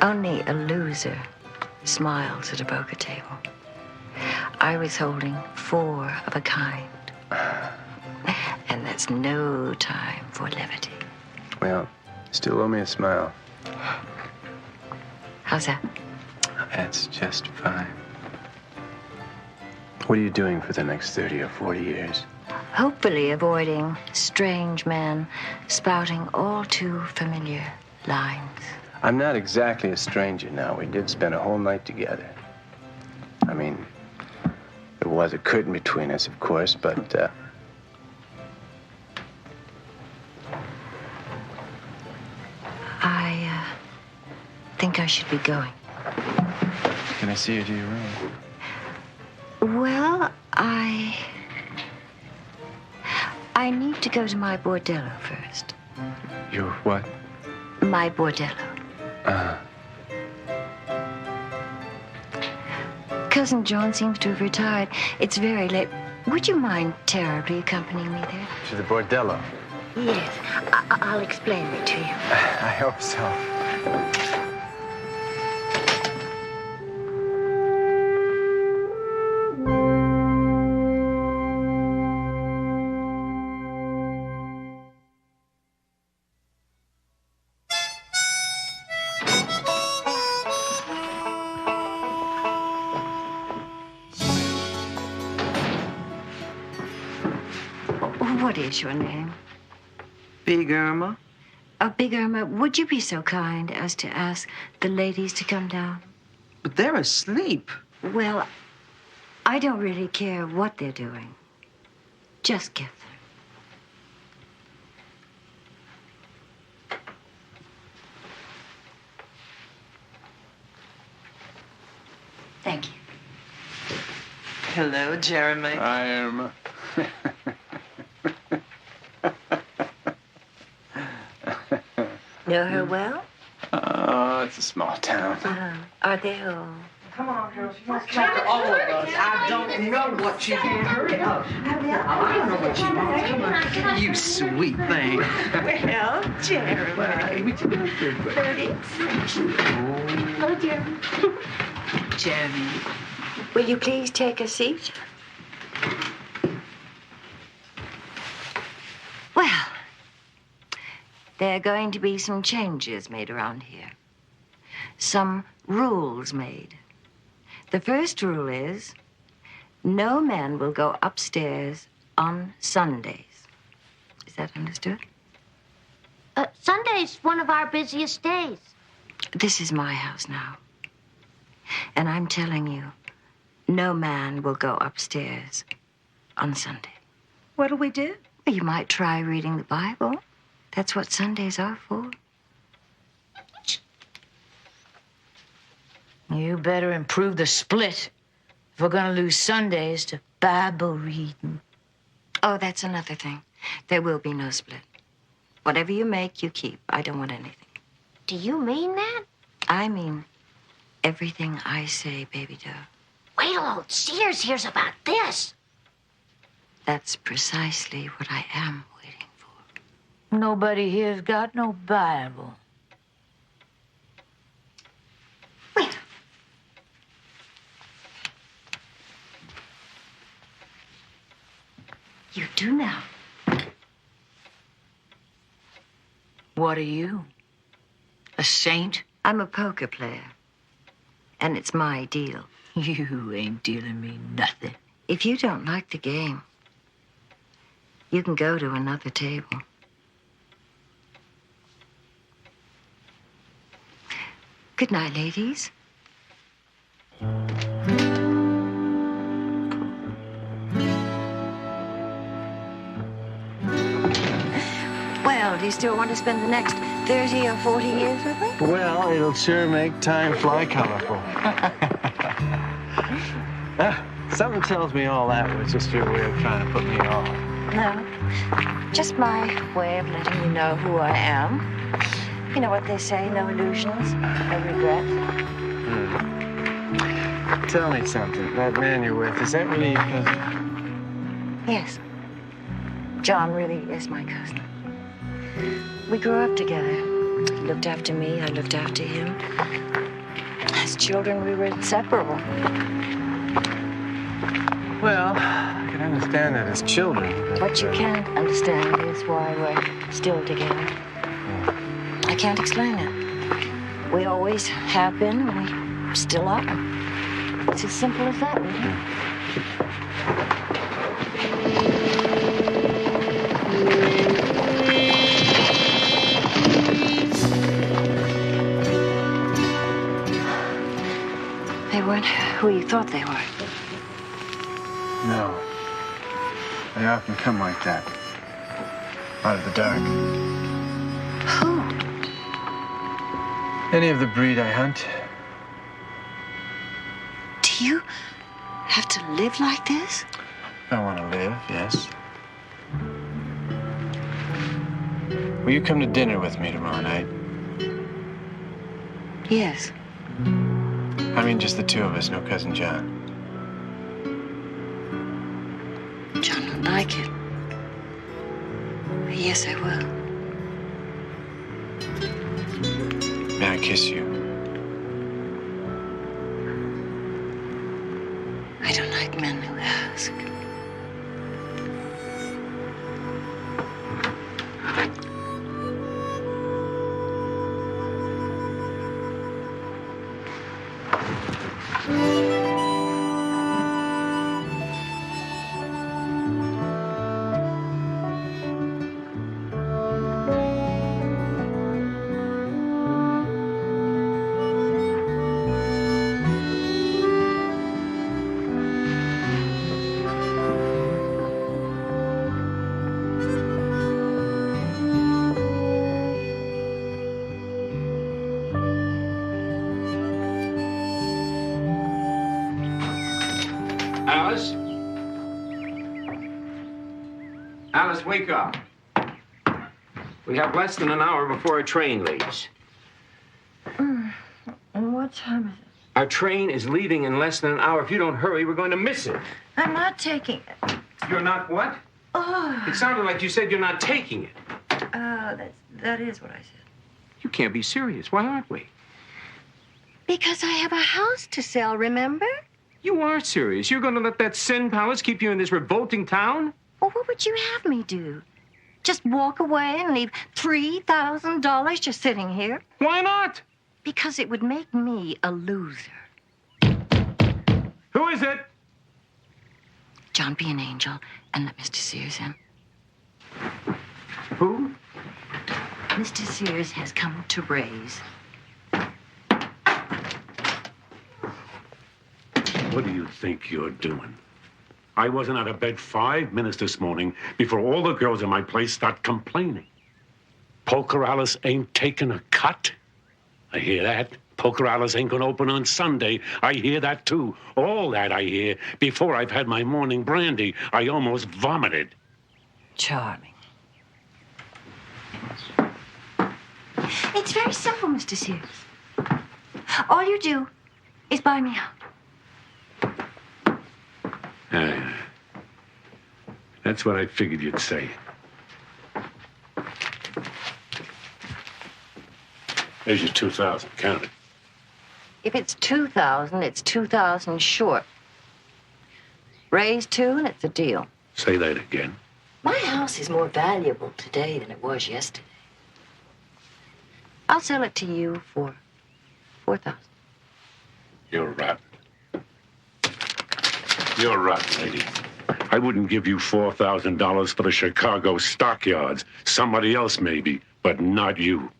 Only a loser smiles at a poker table. I was holding 4 of a kind. And that's no time for levity. Well, you still owe me a smile. How's that? That's just fine. What are you doing for the next 30 or 40 years? Hopefully avoiding strange men spouting all too familiar lines. I'm not exactly a stranger now. We did spend a whole night together. I mean, there was a curtain between us, of course, but, I think I should be going. Can I see you to your room? Well, I need to go to my bordello first. Your what? My bordello. Cousin John seems to have retired. It's very late. Would you mind terribly accompanying me there? To the bordello? Yes. I'll explain it to you. I hope so. What is your name? Big Irma. Big Irma, would you be so kind as to ask the ladies to come down? But they're asleep. Well, I don't really care what they're doing. Just get them. Thank you. Hello, Jeremy. Hi, Irma. Know her well? Oh, it's a small town. Are they all? Come on, girls. You must talk to all of us. I don't know what you want. Hurry up. I don't know what you want. Come on. You sweet thing. Well, Jeremy. What you doing here? Hello, Jeremy. Jeremy. Will you please take a seat? Well, there are going to be some changes made around here. Some rules made. The first rule is no man will go upstairs on Sundays. Is that understood? Sunday's one of our busiest days. This is my house now. And I'm telling you, no man will go upstairs on Sunday. What'll we do? Well, you might try reading the Bible. That's what Sundays are for. You better improve the split if we're gonna lose Sundays to Bible reading. Oh, that's another thing. There will be no split. Whatever you make, you keep. I don't want anything. Do you mean that? I mean everything I say, baby doe. Wait till old Sears hears about this. That's precisely what I am waiting for. Nobody here's got no Bible. You do now. What are you? A saint? I'm a poker player. And it's my deal. You ain't dealing me nothing. If you don't like the game, you can go to another table. Good night, ladies. Well, do you still want to spend the next 30 or 40 years with me? Well, it'll sure make time fly colorful. Something tells me all that was just your way of trying to put me off. No, just my way of letting you know who I am. You know what they say, no illusions, no regrets. Tell me something. That man you're with, is that really your cousin? Yes. John really is my cousin. We grew up together. He looked after me, I looked after him. As children, we were inseparable. Well, I can understand that as children. What you can't understand is why we're still together. I can't explain it. We always have been, and we still are. It's as simple as that, really. They weren't who you thought they were. No. They often come like that. Out of the dark. Who? Any of the breed I hunt. Do you have to live like this? If I want to live, yes. Will you come to dinner with me tomorrow night? Yes. I mean, just the two of us, no Cousin John. John would like it. Yes, I will. May I kiss you? I don't like men who ask. Alice? Alice, wake up. We have less than an hour before our train leaves. And what time is it? Our train is leaving in less than an hour. If you don't hurry, we're going to miss it. I'm not taking it. You're not what? Oh. It sounded like you said you're not taking it. That is what I said. You can't be serious. Why aren't we? Because I have a house to sell, remember? You are serious. You're going to let that Sin Palace keep you in this revolting town? Well, what would you have me do? Just walk away and leave $3,000 just sitting here? Why not? Because it would make me a loser. Who is it? John, be an angel and let Mr. Sears in. Who? Mr. Sears has come to raise. What do you think you're doing? I wasn't out of bed 5 minutes this morning before all the girls in my place start complaining. Poker Alice ain't taking a cut. I hear that. Poker Alice ain't gonna open on Sunday. I hear that, too. All that I hear before I've had my morning brandy. I almost vomited. Charming. It's very simple, Mr. Sears. All you do is buy me out. That's what I figured you'd say. There's your 2,000. Count it. If it's 2,000, it's 2,000 short. Raise 2 and it's a deal. Say that again. My house is more valuable today than it was yesterday. I'll sell it to you for 4,000. You're rotten. You're rotten, lady. I wouldn't give you $4,000 for the Chicago stockyards. Somebody else maybe, but not you.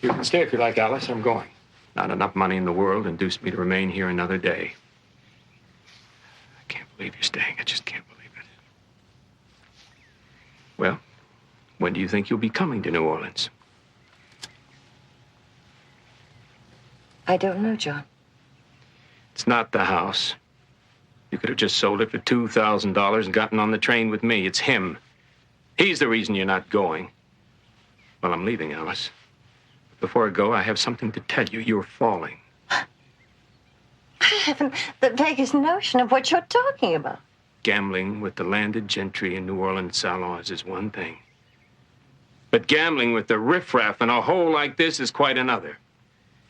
You can stay if you like, Alice. I'm going. Not enough money in the world induced me to remain here another day. I can't believe you're staying. I just can't believe it. Well, when do you think you'll be coming to New Orleans? I don't know, John. It's not the house. You could have just sold it for $2,000 and gotten on the train with me. It's him. He's the reason you're not going. Well, I'm leaving, Alice. Before I go, I have something to tell you. You're falling. I haven't the vaguest notion of what you're talking about. Gambling with the landed gentry in New Orleans salons is one thing. But gambling with the riffraff in a hole like this is quite another.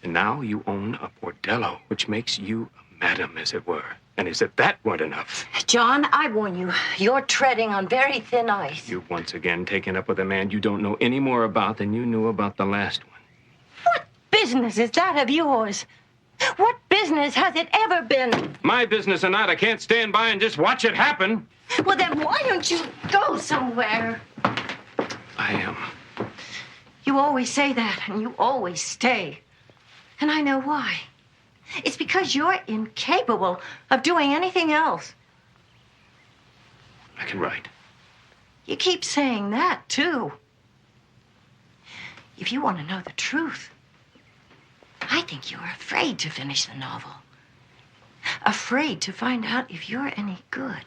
And now you own a bordello, which makes you a madam, as it were. And as if that weren't enough. John, I warn you, you're treading on very thin ice. You've once again taken up with a man you don't know any more about than you knew about the last one. What business is that of yours? What business has it ever been? My business or not, I can't stand by and just watch it happen. Well, then why don't you go somewhere? I am. You always say that, and you always stay. And I know why. It's because you're incapable of doing anything else. I can write. You keep saying that, too. If you want to know the truth, I think you're afraid to finish the novel. Afraid to find out if you're any good.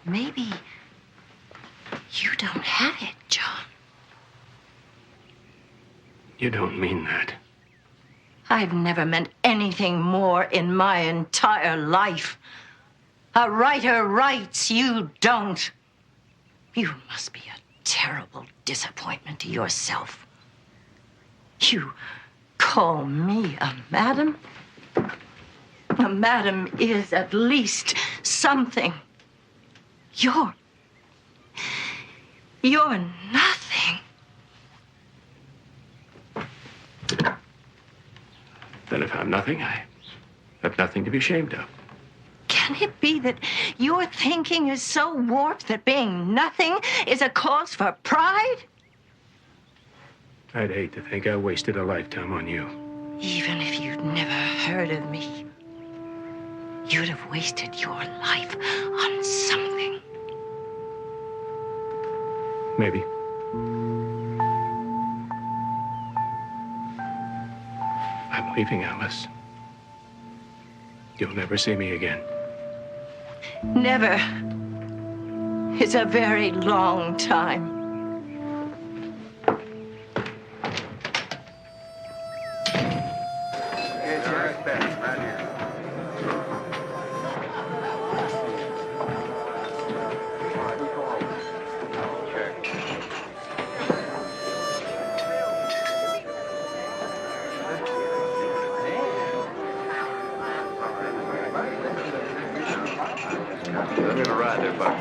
Maybe you don't have it, John. You don't mean that. I've never meant anything more in my entire life. A writer writes, you don't. You must be a terrible disappointment to yourself. You call me a madam? A madam is at least something. You're nothing. Then if I'm nothing, I have nothing to be ashamed of. Can it be that your thinking is so warped that being nothing is a cause for pride? I'd hate to think I wasted a lifetime on you. Even if you'd never heard of me, you'd have wasted your life on something. Maybe. I'm leaving, Alice. You'll never see me again. Never is a very long time. Let me ride there, Buck.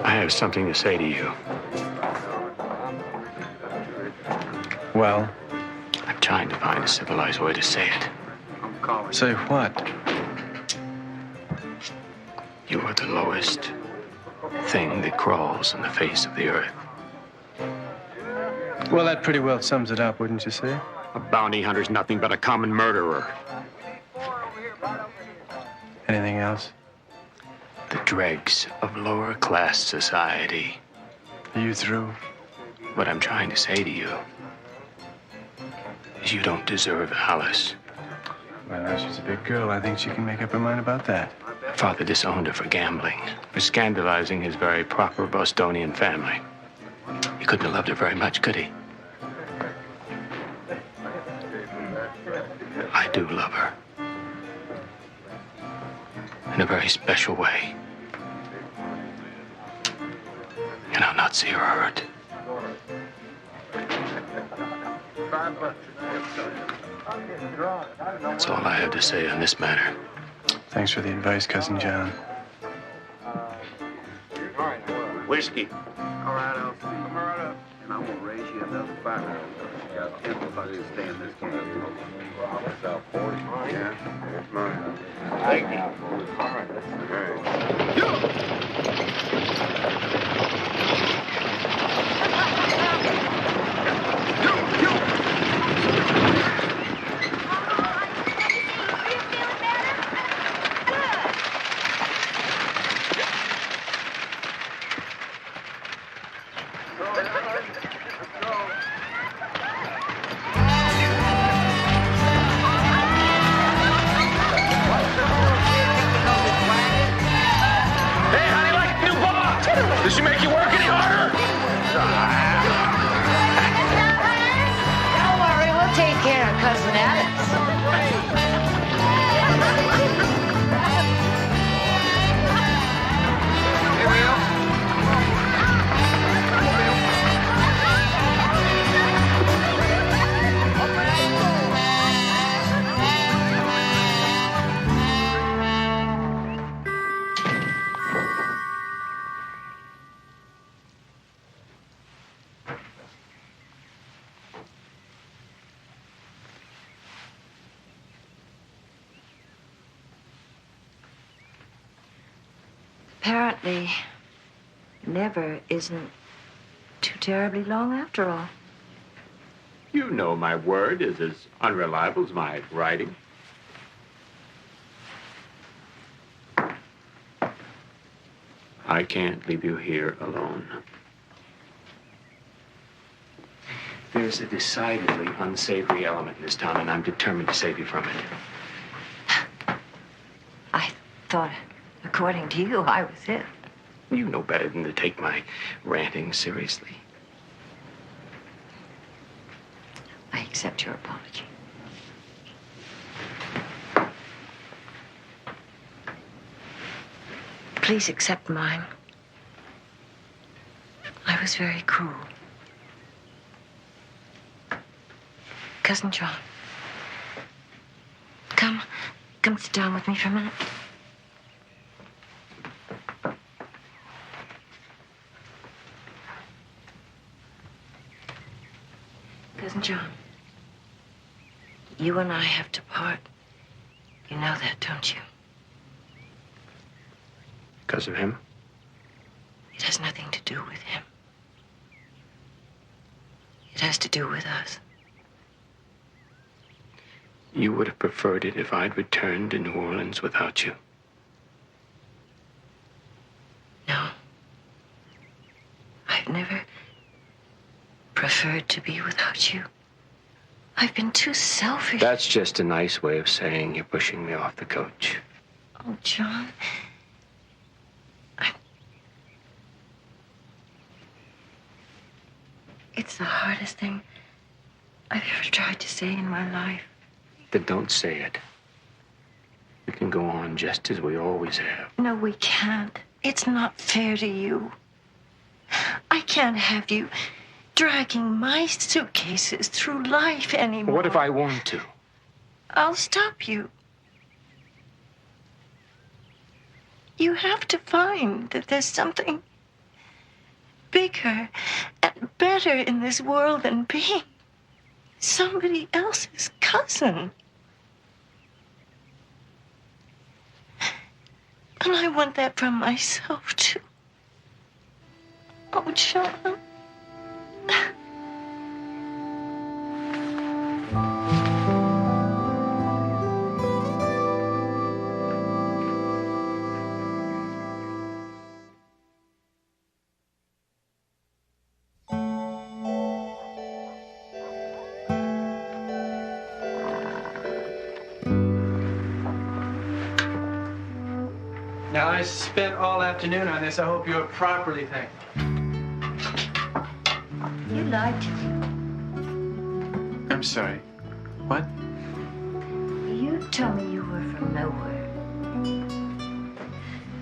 I have something to say to you. Well? I'm trying to find a civilized way to say it. Say what? You are the lowest thing that crawls on the face of the earth. Well, that pretty well sums it up, wouldn't you say? A bounty hunter's nothing but a common murderer. Anything else? The dregs of lower class society. Are you through? What I'm trying to say to you is you don't deserve Alice. Well, she's a big girl. I think she can make up her mind about that. Her father disowned her for gambling, for scandalizing his very proper Bostonian family. He couldn't have loved her very much, could he? I do love her. In a very special way. And I'll not see her hurt. That's all I have to say on this matter. Thanks for the advice, Cousin John. Whiskey. All right, I'll see. Come right up. And I'm going to raise you another $5. Everybody stand this game. Yeah, that's mine. Thank you. All right. Did she make you work any harder? Don't worry, we'll take care of Cousin Alex. Apparently, never isn't too terribly long after all. You know my word is as unreliable as my writing. I can't leave you here alone. There's a decidedly unsavory element in this town, and I'm determined to save you from it. I thought, according to you, I was it. You know better than to take my ranting seriously. I accept your apology. Please accept mine. I was very cruel. Cousin John, come sit down with me for a minute. Cousin John, you and I have to part. You know that, don't you? Because of him? It has nothing to do with him. It has to do with us. You would have preferred it if I'd returned to New Orleans without you. No. I've never preferred to be without you. I've been too selfish. That's just a nice way of saying you're pushing me off the coach. Oh, John. It's the hardest thing I've ever tried to say in my life. Then don't say it. We can go on just as we always have. No, we can't. It's not fair to you. I can't have you dragging my suitcases through life anymore. What if I want to? I'll stop you. You have to find that there's something bigger and better in this world than being somebody else's cousin. And I want that from myself, too. Oh, John. Now, I spent all afternoon on this. I hope you're properly thanked. You lied to me. I'm sorry. What? You told me you were from nowhere.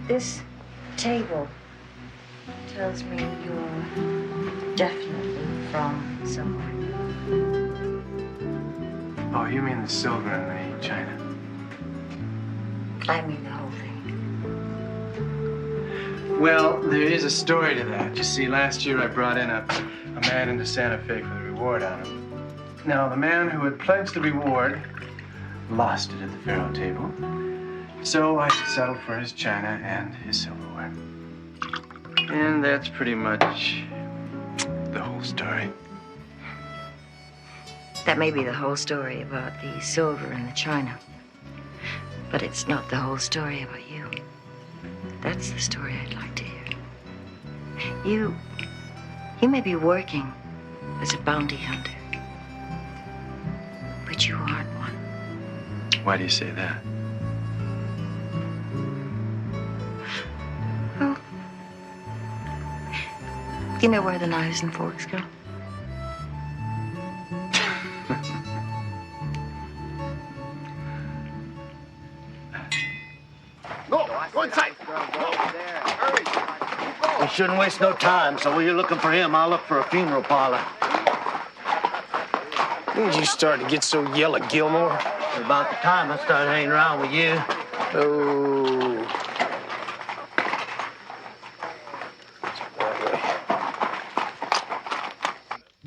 This table tells me you're definitely from somewhere. Oh, you mean the silver and the china? I mean the whole thing. Well, there is a story to that. You see, last year I brought in a man into Santa Fe for the reward on him. Now, the man who had pledged the reward lost it at the faro table. So I settled for his china and his silverware. And that's pretty much the whole story. That may be the whole story about the silver and the china. But it's not the whole story about you. That's the story I'd like to hear. You may be working as a bounty hunter, but you aren't one. Why do you say that? Well, You know where the knives and forks go? No, go inside. We shouldn't waste no time, so while you're looking for him, I'll look for a funeral parlor. When did you start to get so yellow, Gilmore? About the time I started hanging around with you. Oh.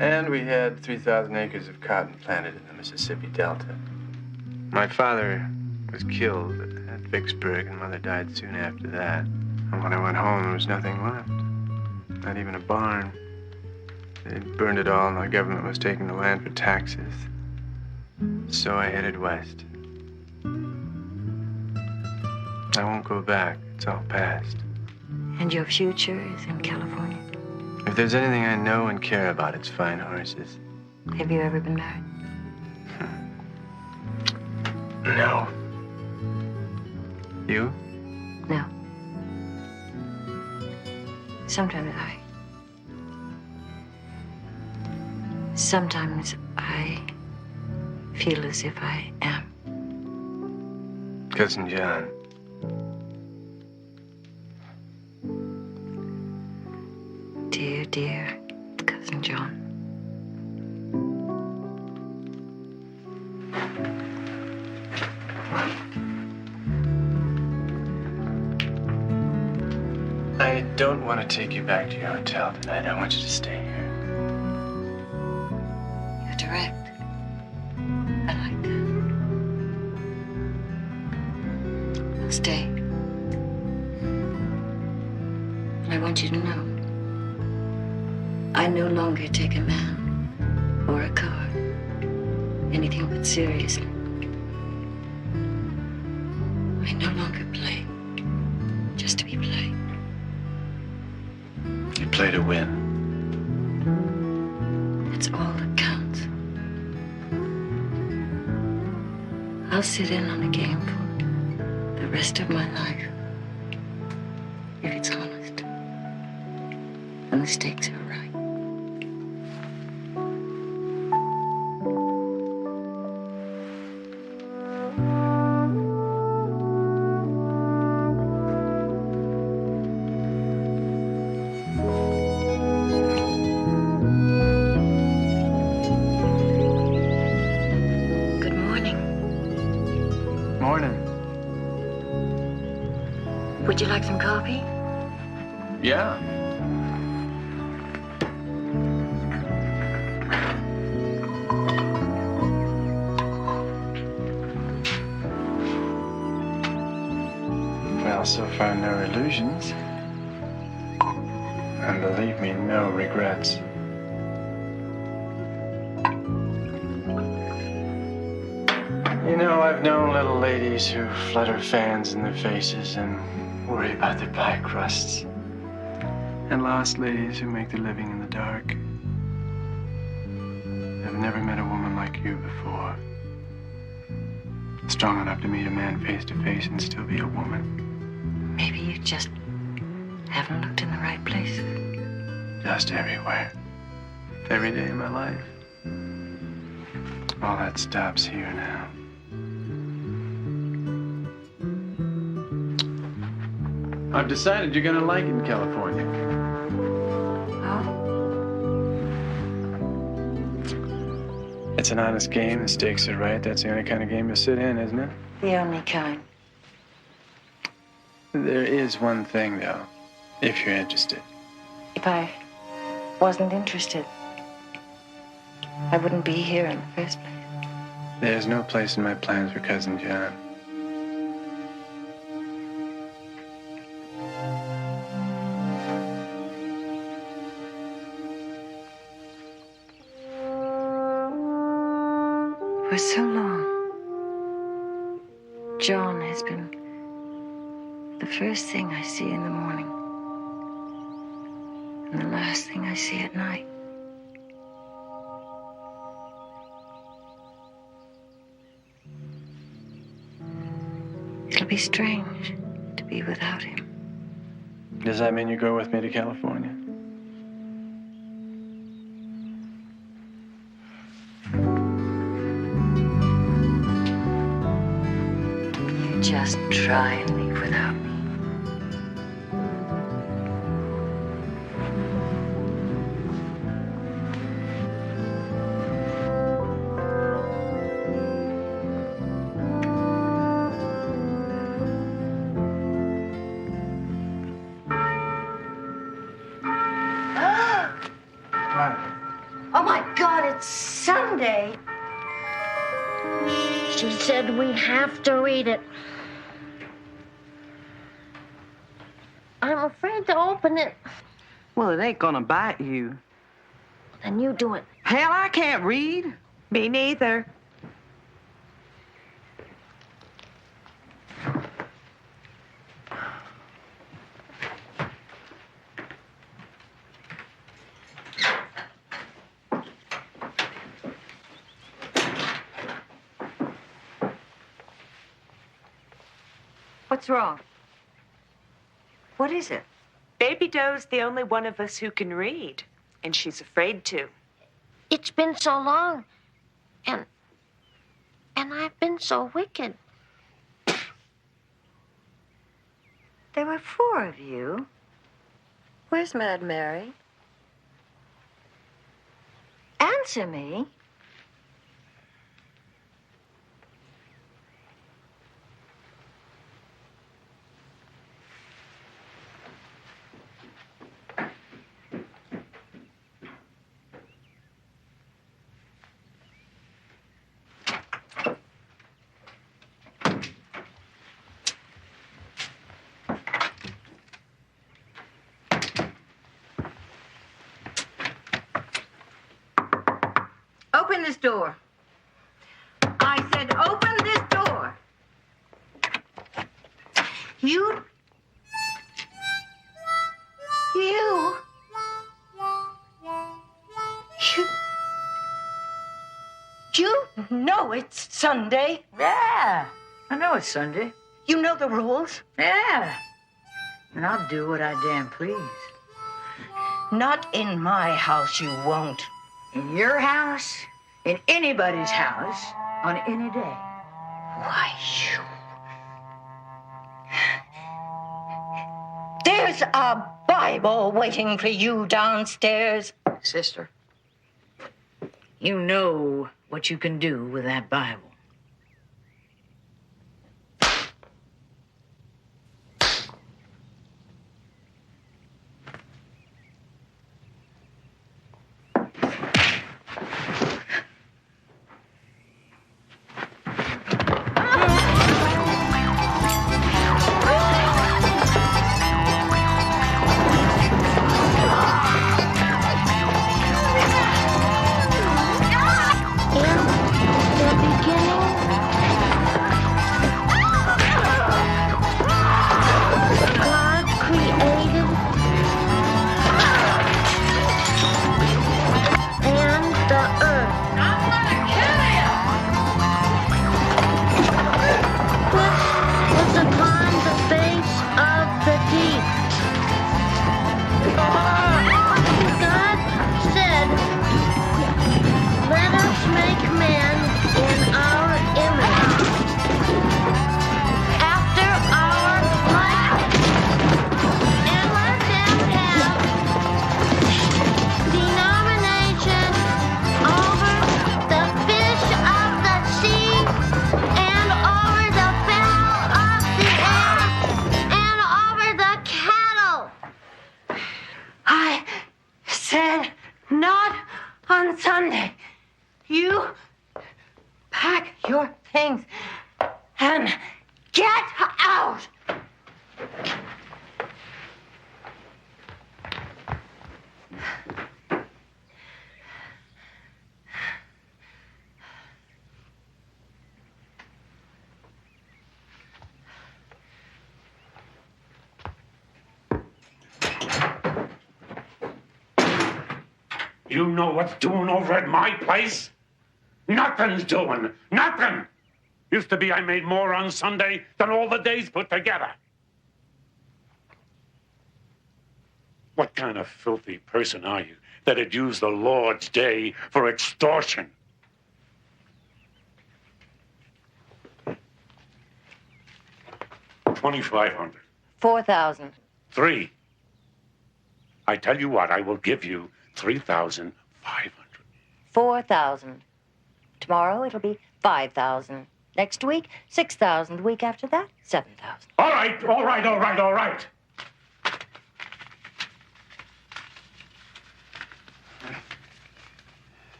And we had 3,000 acres of cotton planted in the Mississippi Delta. My father was killed at Vicksburg, and Mother died soon after that. And when I went home, there was nothing left. Not even a barn. They'd burned it all, and the government was taking the land for taxes. So I headed west. I won't go back. It's all past. And your future is in California? If there's anything I know and care about, it's fine horses. Have you ever been married? No. You? No. Sometimes I feel as if I am. Cousin John. Dear, dear Cousin John. I don't want to take you back to your hotel tonight. I want you to stay here. You're direct. I like that. I'll stay. And I want you to know, I no longer take a man or a card, anything but seriously. I no longer play just to be played. You play to win. It's all that counts. I'll sit in on a game for the rest of my life if it's honest and the stakes are right. Would you like some coffee? Yeah. Well, so far, no illusions. And believe me, no regrets. You know, I've known little ladies who flutter fans in their faces and worry about their pie crusts. And lost ladies who make their living in the dark. I've never met a woman like you before. Strong enough to meet a man face to face and still be a woman. Maybe you just haven't looked in the right places. Just everywhere. Every day of my life. All that stops here now. I've decided you're gonna like it in California. Oh? It's an honest game. The stakes are right. That's the only kind of game you'll sit in, isn't it? The only kind. There is one thing, though, if you're interested. If I wasn't interested, I wouldn't be here in the first place. There's no place in my plans for Cousin John. For so long, John has been the first thing I see in the morning and the last thing I see at night. It'll be strange to be without him. Does that mean you go with me to California? just try and leave without me? Oh my God, it's Sunday. She said we have to read it. I'm afraid to open it. Well, it ain't gonna bite you. Then you do it. Hell, I can't read. Me neither. What's wrong? What is it? Baby Doe's the only one of us who can read, and she's afraid to. It's been so long. And I've been so wicked. There were 4 of you. Where's Mad Mary? Answer me. Open this door. I said open this door. You know it's Sunday. Yeah, I know it's Sunday. You know the rules. Yeah, and I'll do what I damn please. Not in my house, you won't. In your house, in anybody's house, on any day. Why, you... There's a Bible waiting for you downstairs. Sister, you know what you can do with that Bible. You know what's doing over at my place? Nothing's doing. Nothing. Used to be I made more on Sunday than all the days put together. What kind of filthy person are you that'd use the Lord's day for extortion? 2,500. 4,000. 3. I tell you what, I will give you 3,500. 4,000. Tomorrow it'll be 5,000. Next week, 6,000. The week after that, 7,000. All right, all right, all right, all right.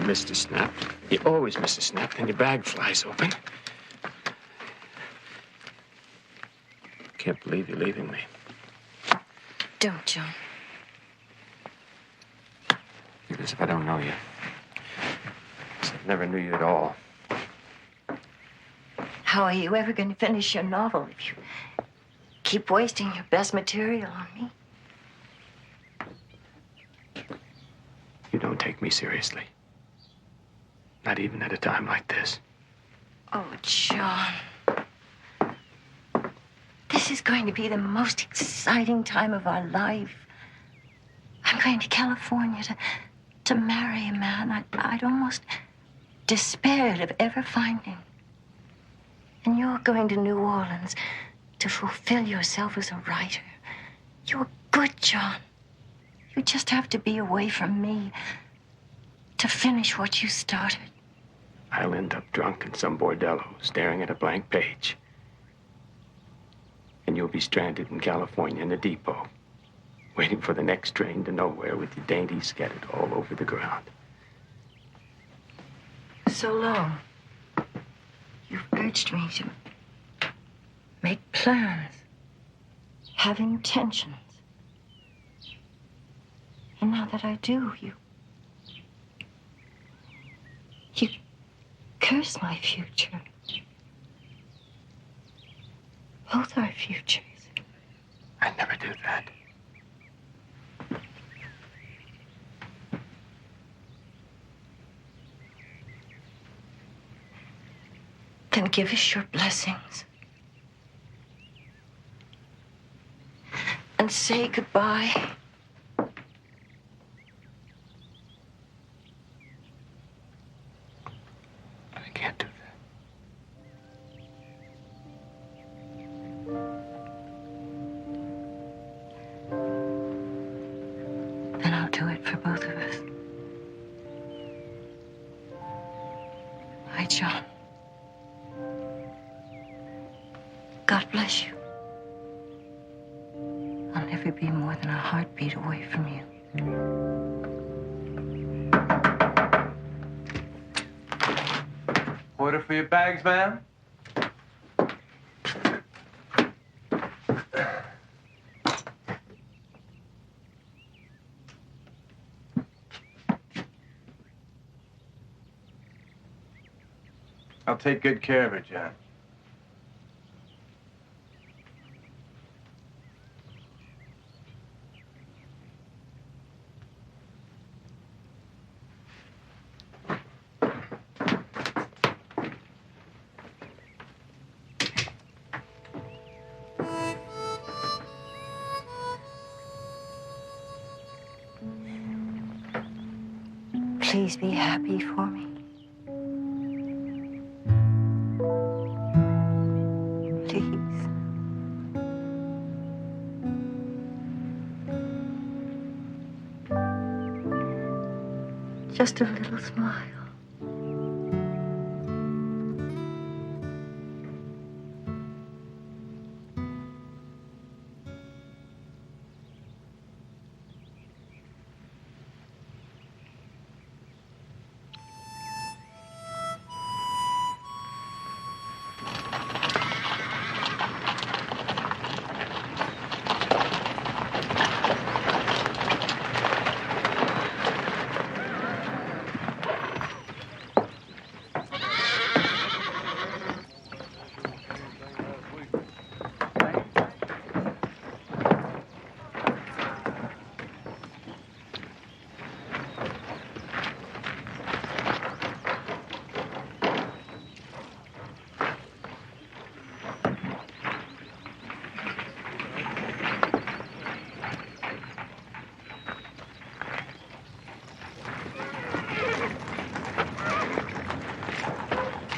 Missed a snap. You always miss a snap, then your bag flies open. Can't believe you're leaving me. Don't, John. As if I don't know you. As if I never knew you at all. How are you ever going to finish your novel if you keep wasting your best material on me? You don't take me seriously. Not even at a time like this. Oh, John. This is going to be the most exciting time of our life. I'm going to California to marry a man I'd almost despaired of ever finding. And you're going to New Orleans to fulfill yourself as a writer. You're good, John. You just have to be away from me to finish what you started. I'll end up drunk in some bordello, staring at a blank page. And you'll be stranded in California in a depot, waiting for the next train to nowhere with your dainties scattered all over the ground. So long. You've urged me to make plans, have intentions. And now that I do, you curse my future. Both our futures. I'd never do that. Then give us your blessings. And say goodbye. I can't do that. Then I'll do it for both of us. Hi, John. God bless you. I'll never be more than a heartbeat away from you. Order for your bags, ma'am? I'll take good care of her, John. Please be happy for me. Please. Just a little smile.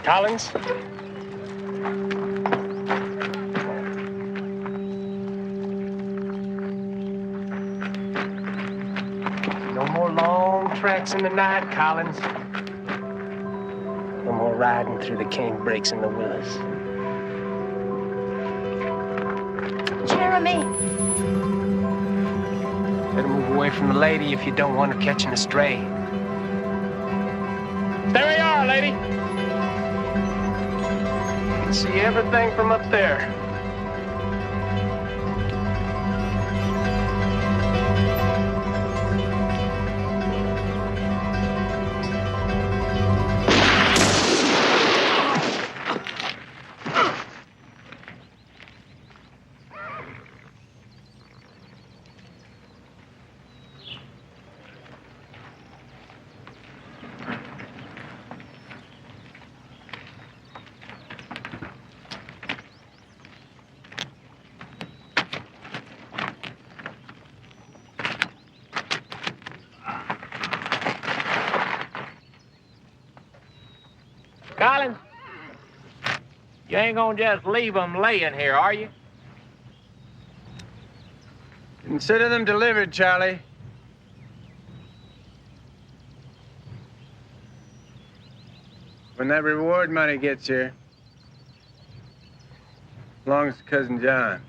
Collins? No more long treks in the night, Collins. No more riding through the canebrakes in the willows. Jeremy. Better move away from the lady if you don't want her catching a stray. There we are, lady. You can see everything from up there. Collins, you ain't gonna just leave them laying here, are you? Consider them delivered, Charlie. When that reward money gets here, belongs to Cousin John.